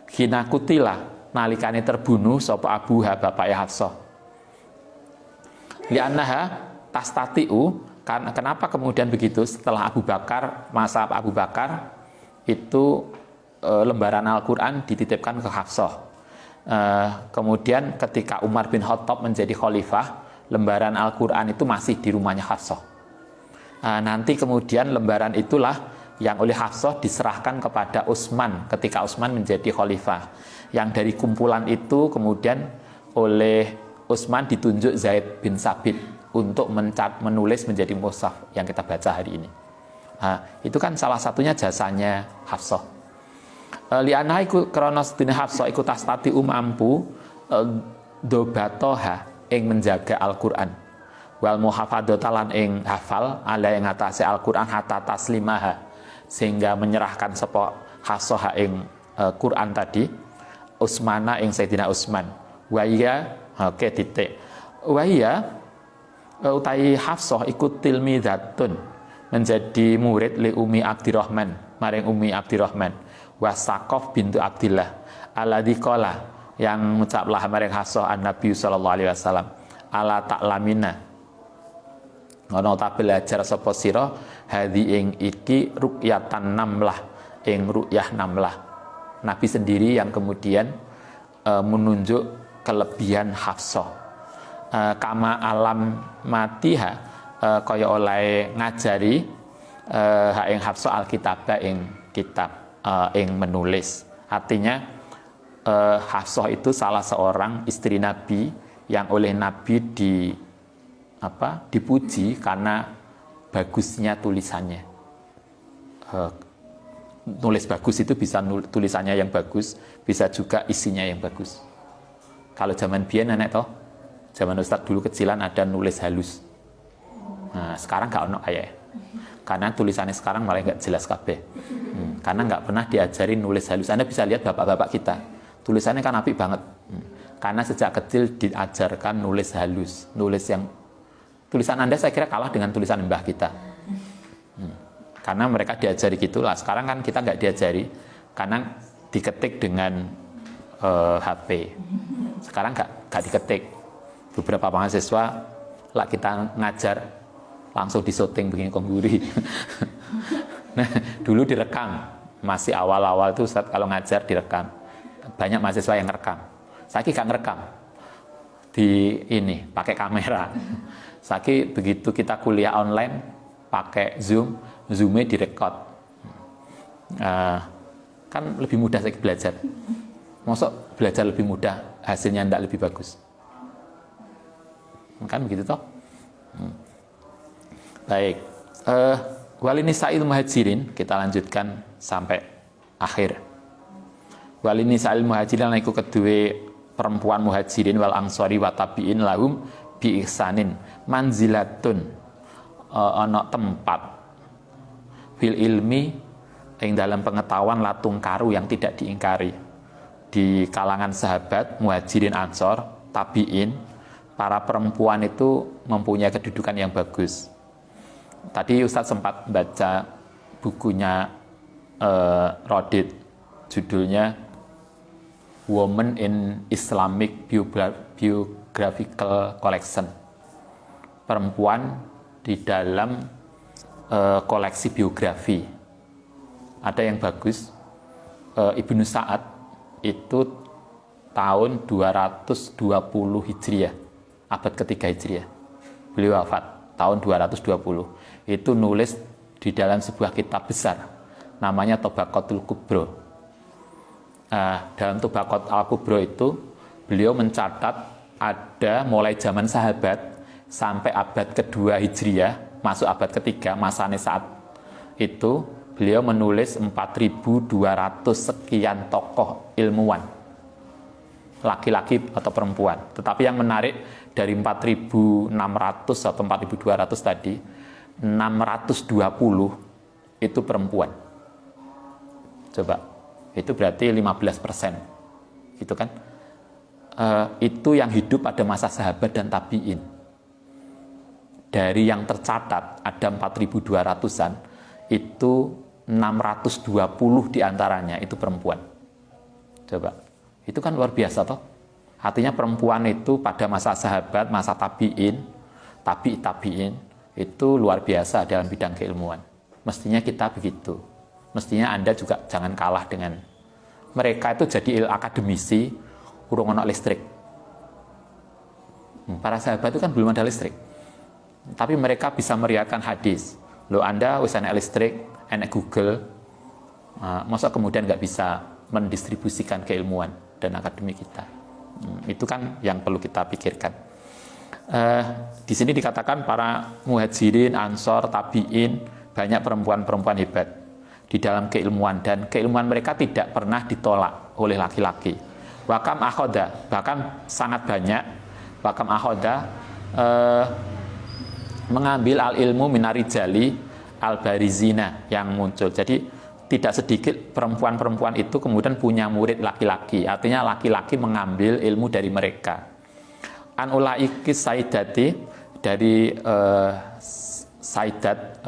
hina kutila nalikane terbunuh sapa abuha bapake Hafsah. Li'annaha tastatiu, kenapa kemudian begitu setelah Abu Bakar, masa Abu Bakar itu lembaran Al-Quran dititipkan ke Hafsah. Kemudian ketika Umar bin Khattab menjadi khalifah, lembaran Al-Quran itu masih di rumahnya Hafsah. Nanti kemudian lembaran itulah yang oleh Hafsah diserahkan kepada Utsman ketika Utsman menjadi khalifah. Yang dari kumpulan itu kemudian oleh Utsman ditunjuk Zaid bin Sabit untuk menulis menjadi mushaf yang kita baca hari ini. Itu kan salah satunya jasanya Hafsah. Li'anha iku krana sedene Hafsah iku tastati mampu dobatoha ing menjaga Al-Qur'an wal muhafadzata lan ing hafal ala ing atase Al-Qur'an hatta taslimaha sehingga menyerahkan sapa Hafsah ing Qur'an tadi Utsmana ing Sayyidina Utsman wa iya titik wa iya utai Hafsah iku tilmidzatun menjadi murid li Ummi Abdirrahman maring Ummi Abdirrahman Wasaqaf bintu Abdillah alladzi qala yang ngucaplah maring Hafsah an-Nabi sallallahu alaihi wasallam ala ta'lamina ana ta belajar sapa sira hadhi ing iki ruqyatan namlah ing ruqyah namlah. Nabi sendiri yang kemudian menunjuk kelebihan Hafsah kama alam matiha kaya oleh ngajari ing Hafsah alkitabah ing kitab ing menulis. Artinya Hafsah itu salah seorang istri Nabi yang oleh Nabi dipuji karena bagusnya tulisannya. Nulis bagus itu bisa tulisannya yang bagus, bisa juga isinya yang bagus. Kalau zaman biyen nenek toh, zaman Ustadz dulu kecilan ada nulis halus. Nah, sekarang nggak ono kayak, karena tulisannya sekarang malah nggak jelas kabeh. Karena nggak pernah diajarin nulis halus. Anda bisa lihat bapak-bapak kita, tulisannya kan apik banget. Karena sejak kecil diajarkan nulis halus, nulis yang tulisan Anda saya kira kalah dengan tulisan mbah kita. Karena mereka diajari gitulah. Sekarang kan kita nggak diajari, karena diketik dengan HP. Sekarang nggak diketik. Beberapa mahasiswa lah kita ngajar langsung disyuting begini kongguri. Nah, dulu direkam, masih awal-awal tuh Ustaz kalau ngajar direkam. Banyak mahasiswa yang ngerekam. Saya nggak ngerekam di ini pakai kamera. Saya begitu kita kuliah online pakai Zoom-nya direkod. Kan lebih mudah saya belajar. Masuk belajar lebih mudah, hasilnya tidak lebih bagus. Kan begitu toh? Baik. Walinisa'il muhajirin, kita lanjutkan sampai akhir. Walinisa'il muhajirin iku kedue perempuan muhajirin wal ansori wa tabi'in lahum bi ihsanin manzilatun ana tempat fil ilmi ing dalam pengetahuan latung karu yang tidak diingkari di kalangan sahabat muhajirin ansor tabi'in. Para perempuan itu mempunyai kedudukan yang bagus. Tadi Ustadz sempat baca bukunya Rodit, judulnya Women in Islamic Biographical Collection. Perempuan di dalam koleksi biografi. Ada yang bagus, Ibnu Sa'ad itu tahun 220 Hijriah, abad ketiga Hijriah. Beliau wafat tahun 220. Itu nulis di dalam sebuah kitab besar namanya Tabaqatul Kubra. Dalam Tabaqat Al-Kubra itu beliau mencatat ada mulai zaman sahabat sampai abad kedua Hijriah, masuk abad ketiga, masanya saat itu beliau menulis 4.200 sekian tokoh ilmuwan, laki-laki atau perempuan. Tetapi yang menarik dari 4.600 atau 4.200 tadi, 620 itu perempuan. Coba, itu berarti 15%. Gitu kan? Itu yang hidup pada masa sahabat dan tabi'in. Dari yang tercatat ada 4.200-an, itu 620 diantaranya itu perempuan. Coba, itu kan luar biasa toh. Artinya perempuan itu pada masa sahabat, masa tabi'in, tabi'in itu luar biasa dalam bidang keilmuan. Mestinya kita begitu. Mestinya Anda juga jangan kalah dengan mereka. Itu jadi akademisi urung ono listrik. Para sahabat itu kan belum ada listrik, tapi mereka bisa meriwayatkan hadis. Loh, Anda wis enek listrik, enek Google, masa kemudian nggak bisa mendistribusikan keilmuan dan akademik kita? Itu kan yang perlu kita pikirkan. Di sini dikatakan para muhajirin, ansor, tabiin, banyak perempuan-perempuan hebat di dalam keilmuan, dan keilmuan mereka tidak pernah ditolak oleh laki-laki. Wakam akhoda, bahkan sangat banyak. Wakam akhoda mengambil al-ilmu minarijali al-barizina yang muncul. Jadi tidak sedikit perempuan-perempuan itu kemudian punya murid laki-laki. Artinya laki-laki mengambil ilmu dari mereka. An ulaiki saidati, dari saidat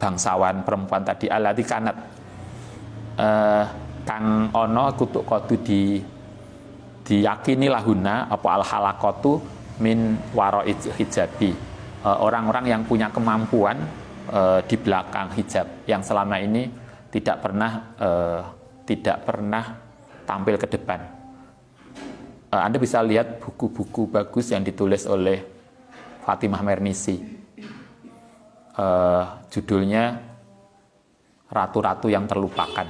bangsawan perempuan tadi, alati kanat kang ono kutuk kodu diyakini lahuna apa al halakotu min waro hijabi, orang-orang yang punya kemampuan di belakang hijab, yang selama ini tidak pernah tampil ke depan. Anda bisa lihat buku-buku bagus yang ditulis oleh Fatimah Mernisi, judulnya Ratu-Ratu yang Terlupakan.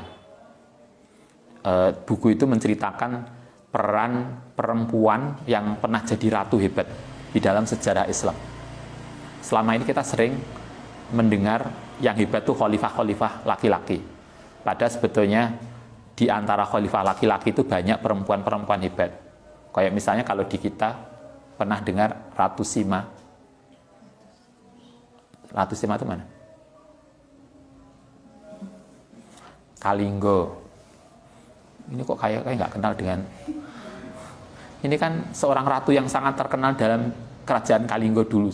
Buku itu menceritakan peran perempuan yang pernah jadi ratu hebat di dalam sejarah Islam. Selama ini kita sering mendengar yang hebat itu khalifah-khalifah laki-laki. Padahal sebetulnya di antara khalifah laki-laki itu banyak perempuan-perempuan hebat. Kayak misalnya kalau di kita pernah dengar Ratu Sima. Ratu Sima itu mana? Kalinggo. Ini kok kayak nggak kenal dengan. Ini kan seorang ratu yang sangat terkenal dalam kerajaan Kalinggo dulu,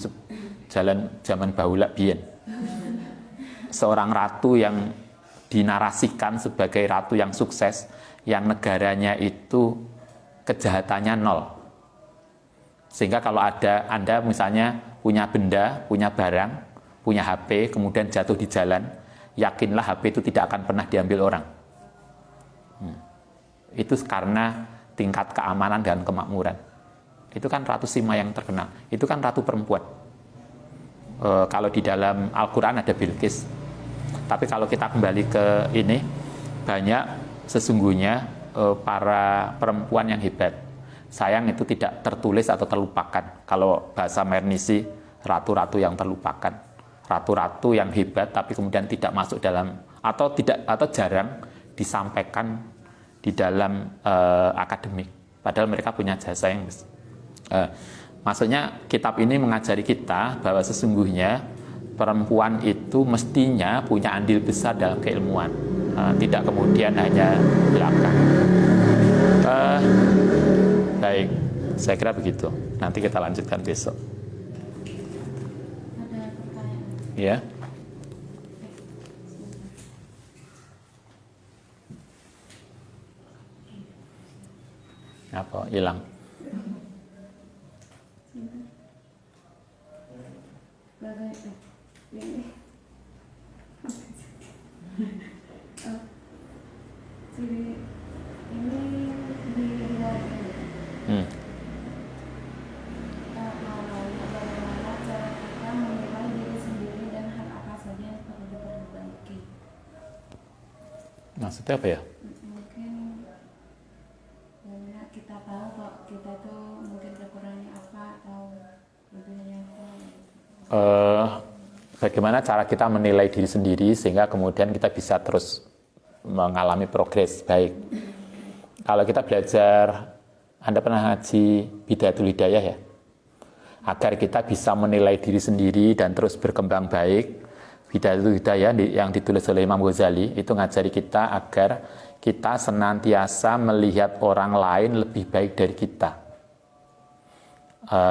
zaman Bahula Biyen. Seorang ratu yang dinarasikan sebagai ratu yang sukses, yang negaranya itu kejahatannya nol. Sehingga kalau Anda misalnya punya benda, punya barang, punya HP, kemudian jatuh di jalan, yakinlah HP itu tidak akan pernah diambil orang. Itu karena tingkat keamanan dan kemakmuran. Itu kan Ratu Sima yang terkenal. Itu kan ratu perempuan. Kalau di dalam Al-Quran ada Bilqis. Tapi kalau kita kembali ke ini, banyak sesungguhnya para perempuan yang hebat. Sayang itu tidak tertulis atau terlupakan. Kalau bahasa Mernisi, ratu-ratu yang terlupakan. Ratu-ratu yang hebat tapi kemudian tidak masuk dalam atau jarang disampaikan di dalam akademik, padahal mereka punya jasa yang besar. Maksudnya kitab ini mengajari kita bahwa sesungguhnya perempuan itu mestinya punya andil besar dalam keilmuan, tidak kemudian hanya belakang. Baik, saya kira begitu. Nanti kita lanjutkan besok. Ada pertanyaan? Ya. Apa hilang? Bagaimana cara kita menilai diri sendiri dan hal apa saja yang perlu diperbaiki? Maksudnya apa ya? Mungkin karena kita tahu kok kita tuh mungkin kekurangannya apa atau lebihnya apa. Bagaimana cara kita menilai diri sendiri sehingga kemudian kita bisa terus mengalami progres baik. Kalau kita belajar, Anda pernah ngaji Bidayatul Hidayah ya? Agar kita bisa menilai diri sendiri dan terus berkembang baik. Bidayatul Hidayah yang ditulis oleh Imam Ghazali itu ngajari kita agar kita senantiasa melihat orang lain lebih baik dari kita.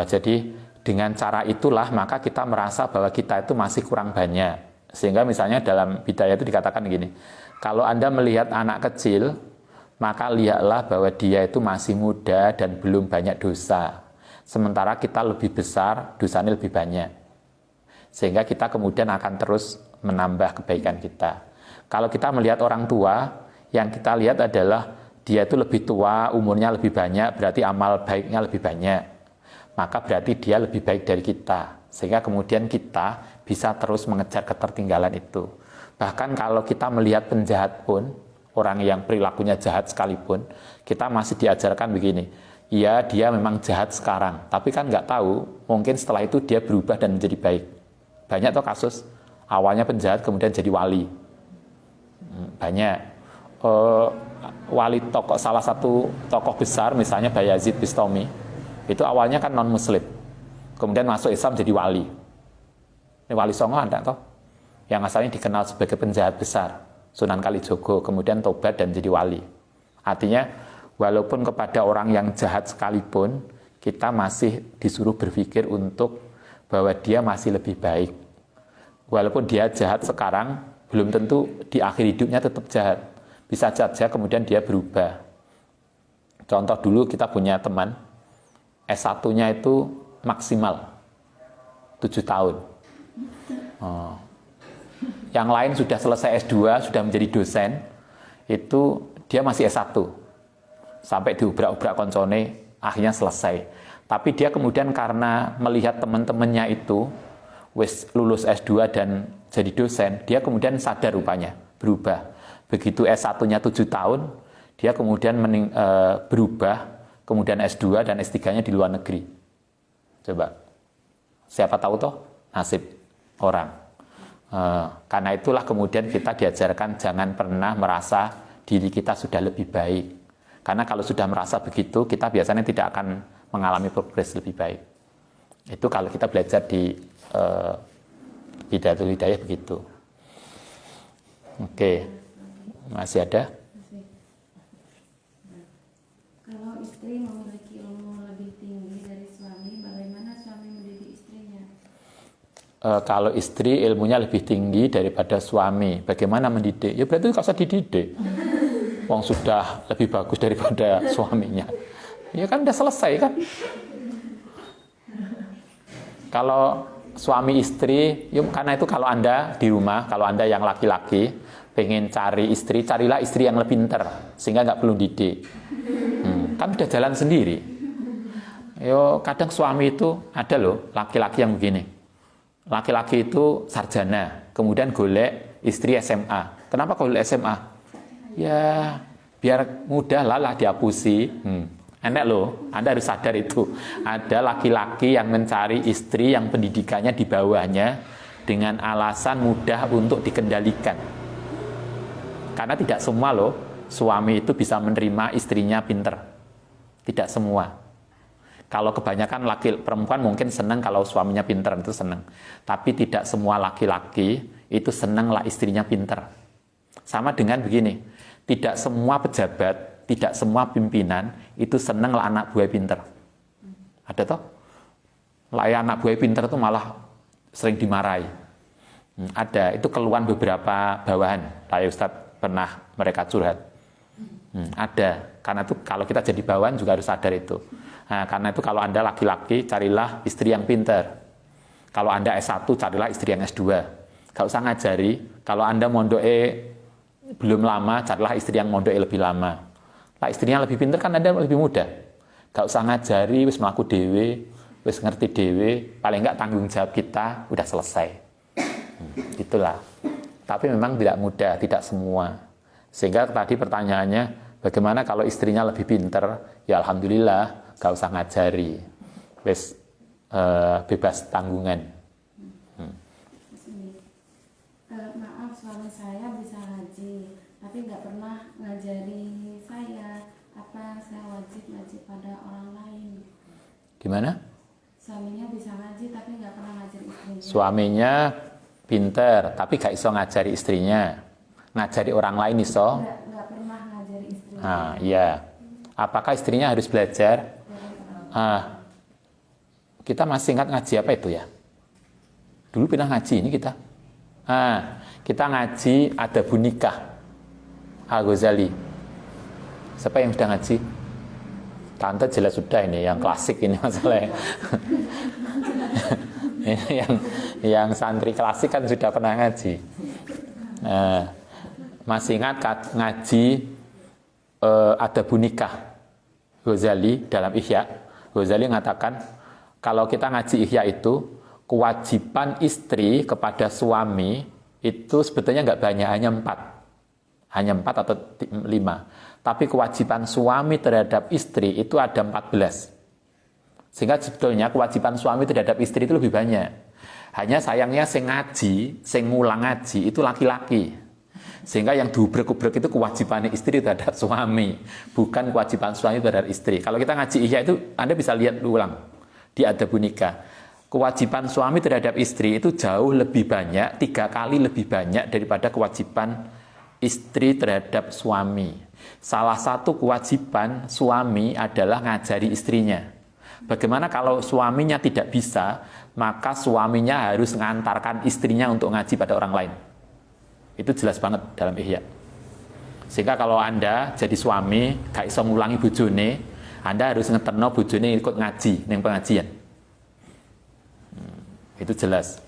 Jadi dengan cara itulah maka kita merasa bahwa kita itu masih kurang banyak. Sehingga misalnya dalam Bidayah itu dikatakan gini, kalau Anda melihat anak kecil, maka lihatlah bahwa dia itu masih muda dan belum banyak dosa. Sementara kita lebih besar, dosanya lebih banyak. Sehingga kita kemudian akan terus menambah kebaikan kita. Kalau kita melihat orang tua, yang kita lihat adalah dia itu lebih tua, umurnya lebih banyak, berarti amal baiknya lebih banyak. Maka berarti dia lebih baik dari kita. Sehingga kemudian kita bisa terus mengejar ketertinggalan itu. Bahkan kalau kita melihat penjahat pun, orang yang perilakunya jahat sekalipun, kita masih diajarkan begini, ya dia memang jahat sekarang, tapi kan nggak tahu, mungkin setelah itu dia berubah dan menjadi baik. Banyak tuh kasus, awalnya penjahat kemudian jadi wali. Banyak. Wali tokoh, salah satu tokoh besar misalnya Bayazid Bistami, itu awalnya kan non muslim, kemudian masuk Islam jadi wali. Ini Wali Songo ada toh, yang asalnya dikenal sebagai penjahat besar, Sunan Kalijogo, kemudian tobat dan jadi wali. Artinya walaupun kepada orang yang jahat sekalipun, kita masih disuruh berpikir untuk bahwa dia masih lebih baik. Walaupun dia jahat sekarang, belum tentu di akhir hidupnya tetap jahat. Bisa saja kemudian dia berubah. Contoh dulu kita punya teman, S1-nya itu maksimal 7 tahun. Yang lain sudah selesai S2, sudah menjadi dosen, itu dia masih S1. Sampai diubrak-ubrak koncone, akhirnya selesai. Tapi dia kemudian karena melihat teman-temannya itu wis lulus S2 dan jadi dosen, dia kemudian sadar rupanya, berubah. Begitu S1-nya 7 tahun, dia kemudian berubah, kemudian S2 dan S3-nya di luar negeri. Coba, siapa tahu toh nasib orang. Karena itulah kemudian kita diajarkan jangan pernah merasa diri kita sudah lebih baik. Karena kalau sudah merasa begitu, kita biasanya tidak akan mengalami progres lebih baik. Itu kalau kita belajar di Hidayatul Hidayah begitu. Oke. Masih ada? Masih. Kalau istri memiliki ilmu lebih tinggi dari suami, bagaimana suami mendidik istrinya? Kalau istri ilmunya lebih tinggi daripada suami, bagaimana mendidik? Ya berarti nggak usah dididik. Wong sudah lebih bagus daripada suaminya. Ya kan udah selesai kan? Kalau suami istri, ya karena itu kalau Anda di rumah, kalau Anda yang laki-laki pengen cari istri, carilah istri yang lebih pintar sehingga nggak perlu didik. Kan udah jalan sendiri. Yo kadang suami itu ada loh laki-laki yang begini. Laki-laki itu sarjana, kemudian golek istri SMA. Kenapa golek SMA? Ya biar mudah lah dihapusi. Enak loh, Anda harus sadar itu. Ada laki-laki yang mencari istri yang pendidikannya di bawahnya dengan alasan mudah untuk dikendalikan. Karena tidak semua loh suami itu bisa menerima istrinya pinter. Tidak semua. Kalau kebanyakan perempuan mungkin senang kalau suaminya pinter, itu senang. Tapi tidak semua laki-laki itu senang lah istrinya pinter. Sama dengan begini, tidak semua pejabat, tidak semua pimpinan itu senang lah anak buah pinter. Ada toh? Lah anak buah pinter itu malah sering dimarahi. Ada, itu keluhan beberapa bawahan. Pak Ustadz pernah mereka curhat. Ada, karena itu kalau kita jadi bawahan juga harus sadar itu. Nah, karena itu kalau Anda laki-laki, carilah istri yang pintar. Kalau Anda S1, carilah istri yang S2. Gak usah ngajari. Kalau Anda mondoke belum lama, carilah istri yang mondoke lebih lama. Lah istrinya lebih pintar kan Anda lebih mudah. Gak usah ngajari, wis mlaku dhewe, wis ngerti dhewe, paling enggak tanggung jawab kita udah selesai. Itulah. Tapi memang tidak mudah, tidak semua. Sehingga tadi pertanyaannya, bagaimana kalau istrinya lebih pinter? Ya alhamdulillah, gak usah ngajari. Wis bebas tanggungan. Maaf, suami saya bisa ngaji, tapi nggak pernah ngajari saya. Apa saya wajib ngaji pada orang lain? Gimana? Suaminya bisa ngaji, tapi nggak pernah ngajari istrinya. Suaminya pinter, tapi gak iso ngajari istrinya. Ngajari orang lain iso? Nggak pernah ngajari istrinya. Ah, iya. Apakah istrinya harus belajar? Kita masih ingat ngaji apa itu ya? Dulu pernah ngaji ini kita. Kita ngaji Adabun Nikah Al-Ghazali. Siapa yang sudah ngaji? Tante jelas sudah ini, yang klasik ini masalahnya. Ini yang santri klasik kan sudah pernah ngaji. masih ingat ngaji Adabun Nikah Ghazali dalam Ihya. Ghazali mengatakan kalau kita ngaji Ihya itu kewajiban istri kepada suami itu sebetulnya nggak banyak, hanya 4 atau 5. Tapi kewajiban suami terhadap istri itu ada 14. Sehingga sebetulnya kewajiban suami terhadap istri itu lebih banyak. Hanya sayangnya sing ngaji, sing ngulang ngaji itu laki-laki. Sehingga yang diubrek-ubrek itu kewajiban istri terhadap suami, bukan kewajiban suami terhadap istri. Kalau kita ngaji Ihya itu Anda bisa lihat ulang di Adabun Nikah. Kewajiban suami terhadap istri itu jauh lebih banyak, 3 kali lebih banyak daripada kewajiban istri terhadap suami. Salah satu kewajiban suami adalah ngajari istrinya. Bagaimana kalau suaminya tidak bisa, maka suaminya harus mengantarkan istrinya untuk ngaji pada orang lain. Itu jelas banget dalam Ihya. Sehingga kalau Anda jadi suami, gak iso ngulangi bojone, Anda harus ngeterno bojone ikut ngaji ning pengajian. Itu jelas.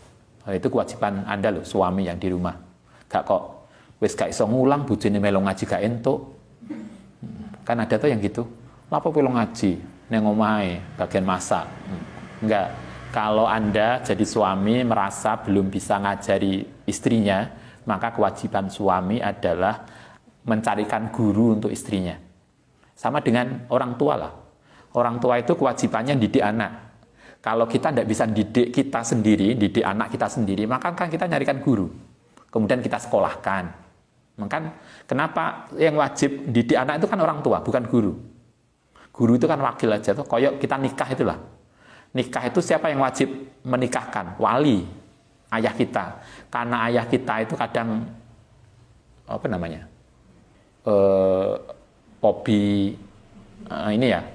Itu kewajiban Anda loh, suami yang di rumah. Gak kok wis gak iso ngulang bojone melu ngaji gak entuk. Kan ada tuh yang gitu. Lapo pelo ngaji ning omahe bagian masak. Enggak. Kalau Anda jadi suami merasa belum bisa ngajari istrinya, maka kewajiban suami adalah mencarikan guru untuk istrinya. Sama dengan orang tua lah. Orang tua itu kewajibannya didik anak. Kalau kita tidak bisa didik kita sendiri, didik anak kita sendiri, maka kan kita nyarikan guru. Kemudian kita sekolahkan. Maka kenapa yang wajib didik anak itu kan orang tua, bukan guru. Guru itu kan wakil aja tuh. Koyok kita nikah itulah. Nikah itu siapa yang wajib menikahkan? Wali, ayah kita. Karena ayah kita itu kadang apa namanya? Hobi ini ya.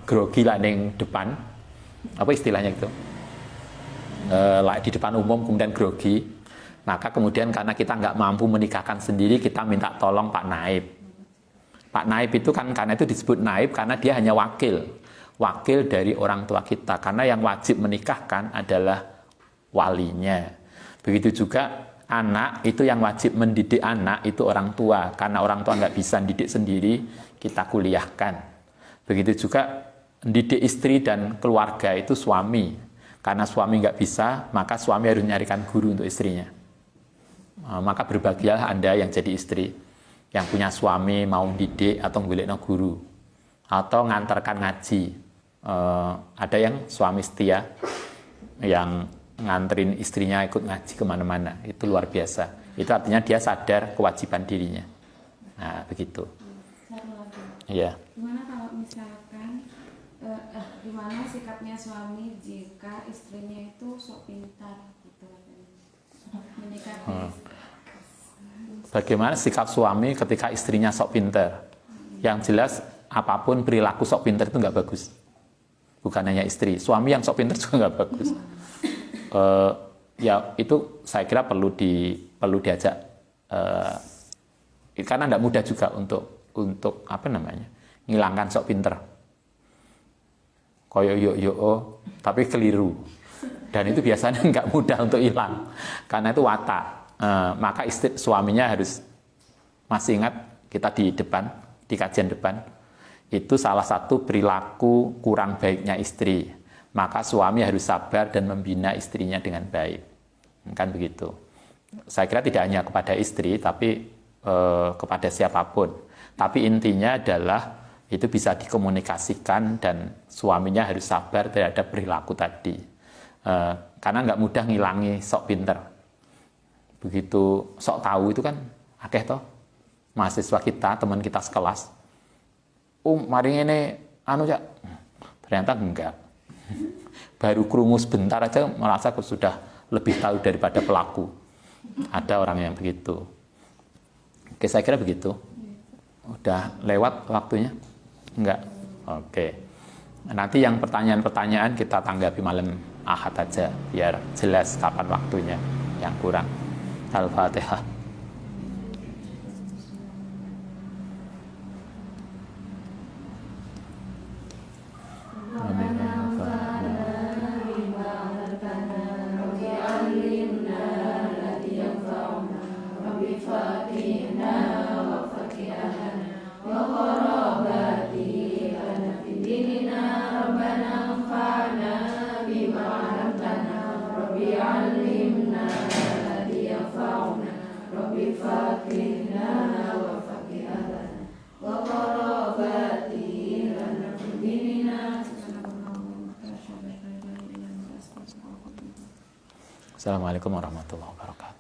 Grogi lah ning depan. Apa istilahnya gitu? Lah di depan umum kemudian grogi. Maka kemudian karena kita nggak mampu menikahkan sendiri, kita minta tolong Pak Naib. Pak Naib itu kan karena itu disebut Naib karena dia hanya wakil dari orang tua kita, karena yang wajib menikahkan adalah walinya. Begitu juga anak itu yang wajib mendidik anak itu orang tua, karena orang tua nggak bisa didik sendiri, kita kuliahkan. Begitu juga mendidik istri dan keluarga itu suami, karena suami nggak bisa, maka suami harus nyarikan guru untuk istrinya. Maka berbahagialah Anda yang jadi istri, yang punya suami mau didik atau golekno guru, atau ngantarkan ngaji. Ada yang suami setia yang nganterin istrinya ikut ngaji kemana-mana, itu luar biasa. Itu artinya dia sadar kewajiban dirinya. Nah begitu. Satu lagi. Iya. Gimana kalau misalkan gimana sikapnya suami jika istrinya itu sok pintar gitu, menyikapi. Bagaimana sikap suami ketika istrinya sok pintar? Yang jelas apapun perilaku sok pintar itu nggak bagus. Bukan hanya istri, suami yang sok pintar juga nggak bagus. Ya itu saya kira perlu diajak, karena tidak mudah juga untuk apa namanya ngilangkan sok pintar. Koyo yo tapi keliru, dan itu biasanya nggak mudah untuk hilang, karena itu watak. Maka suaminya harus masih ingat kita di kajian depan. Itu salah satu perilaku kurang baiknya istri. Maka suami harus sabar dan membina istrinya dengan baik. Kan begitu. Saya kira tidak hanya kepada istri, tapi kepada siapapun. Tapi intinya adalah itu bisa dikomunikasikan dan suaminya harus sabar terhadap perilaku tadi. Karena nggak mudah ngilangi sok pinter. Begitu sok tahu itu kan akeh toh. Mahasiswa kita, teman kita sekelas. Mari ini ya, ternyata enggak. Baru krungu sebentar aja merasa sudah lebih tahu daripada pelaku. Ada orang yang begitu. Oke, saya kira begitu. Udah lewat waktunya? Enggak? Oke. Nanti yang pertanyaan-pertanyaan kita tanggapi malam Ahad aja, biar jelas kapan waktunya yang kurang. Al-Fatihah. Amin. Rabbi faqihna wa faqih abana wa qarabati lana fi dinina. Assalamualaikum warahmatullahi wabarakatuh.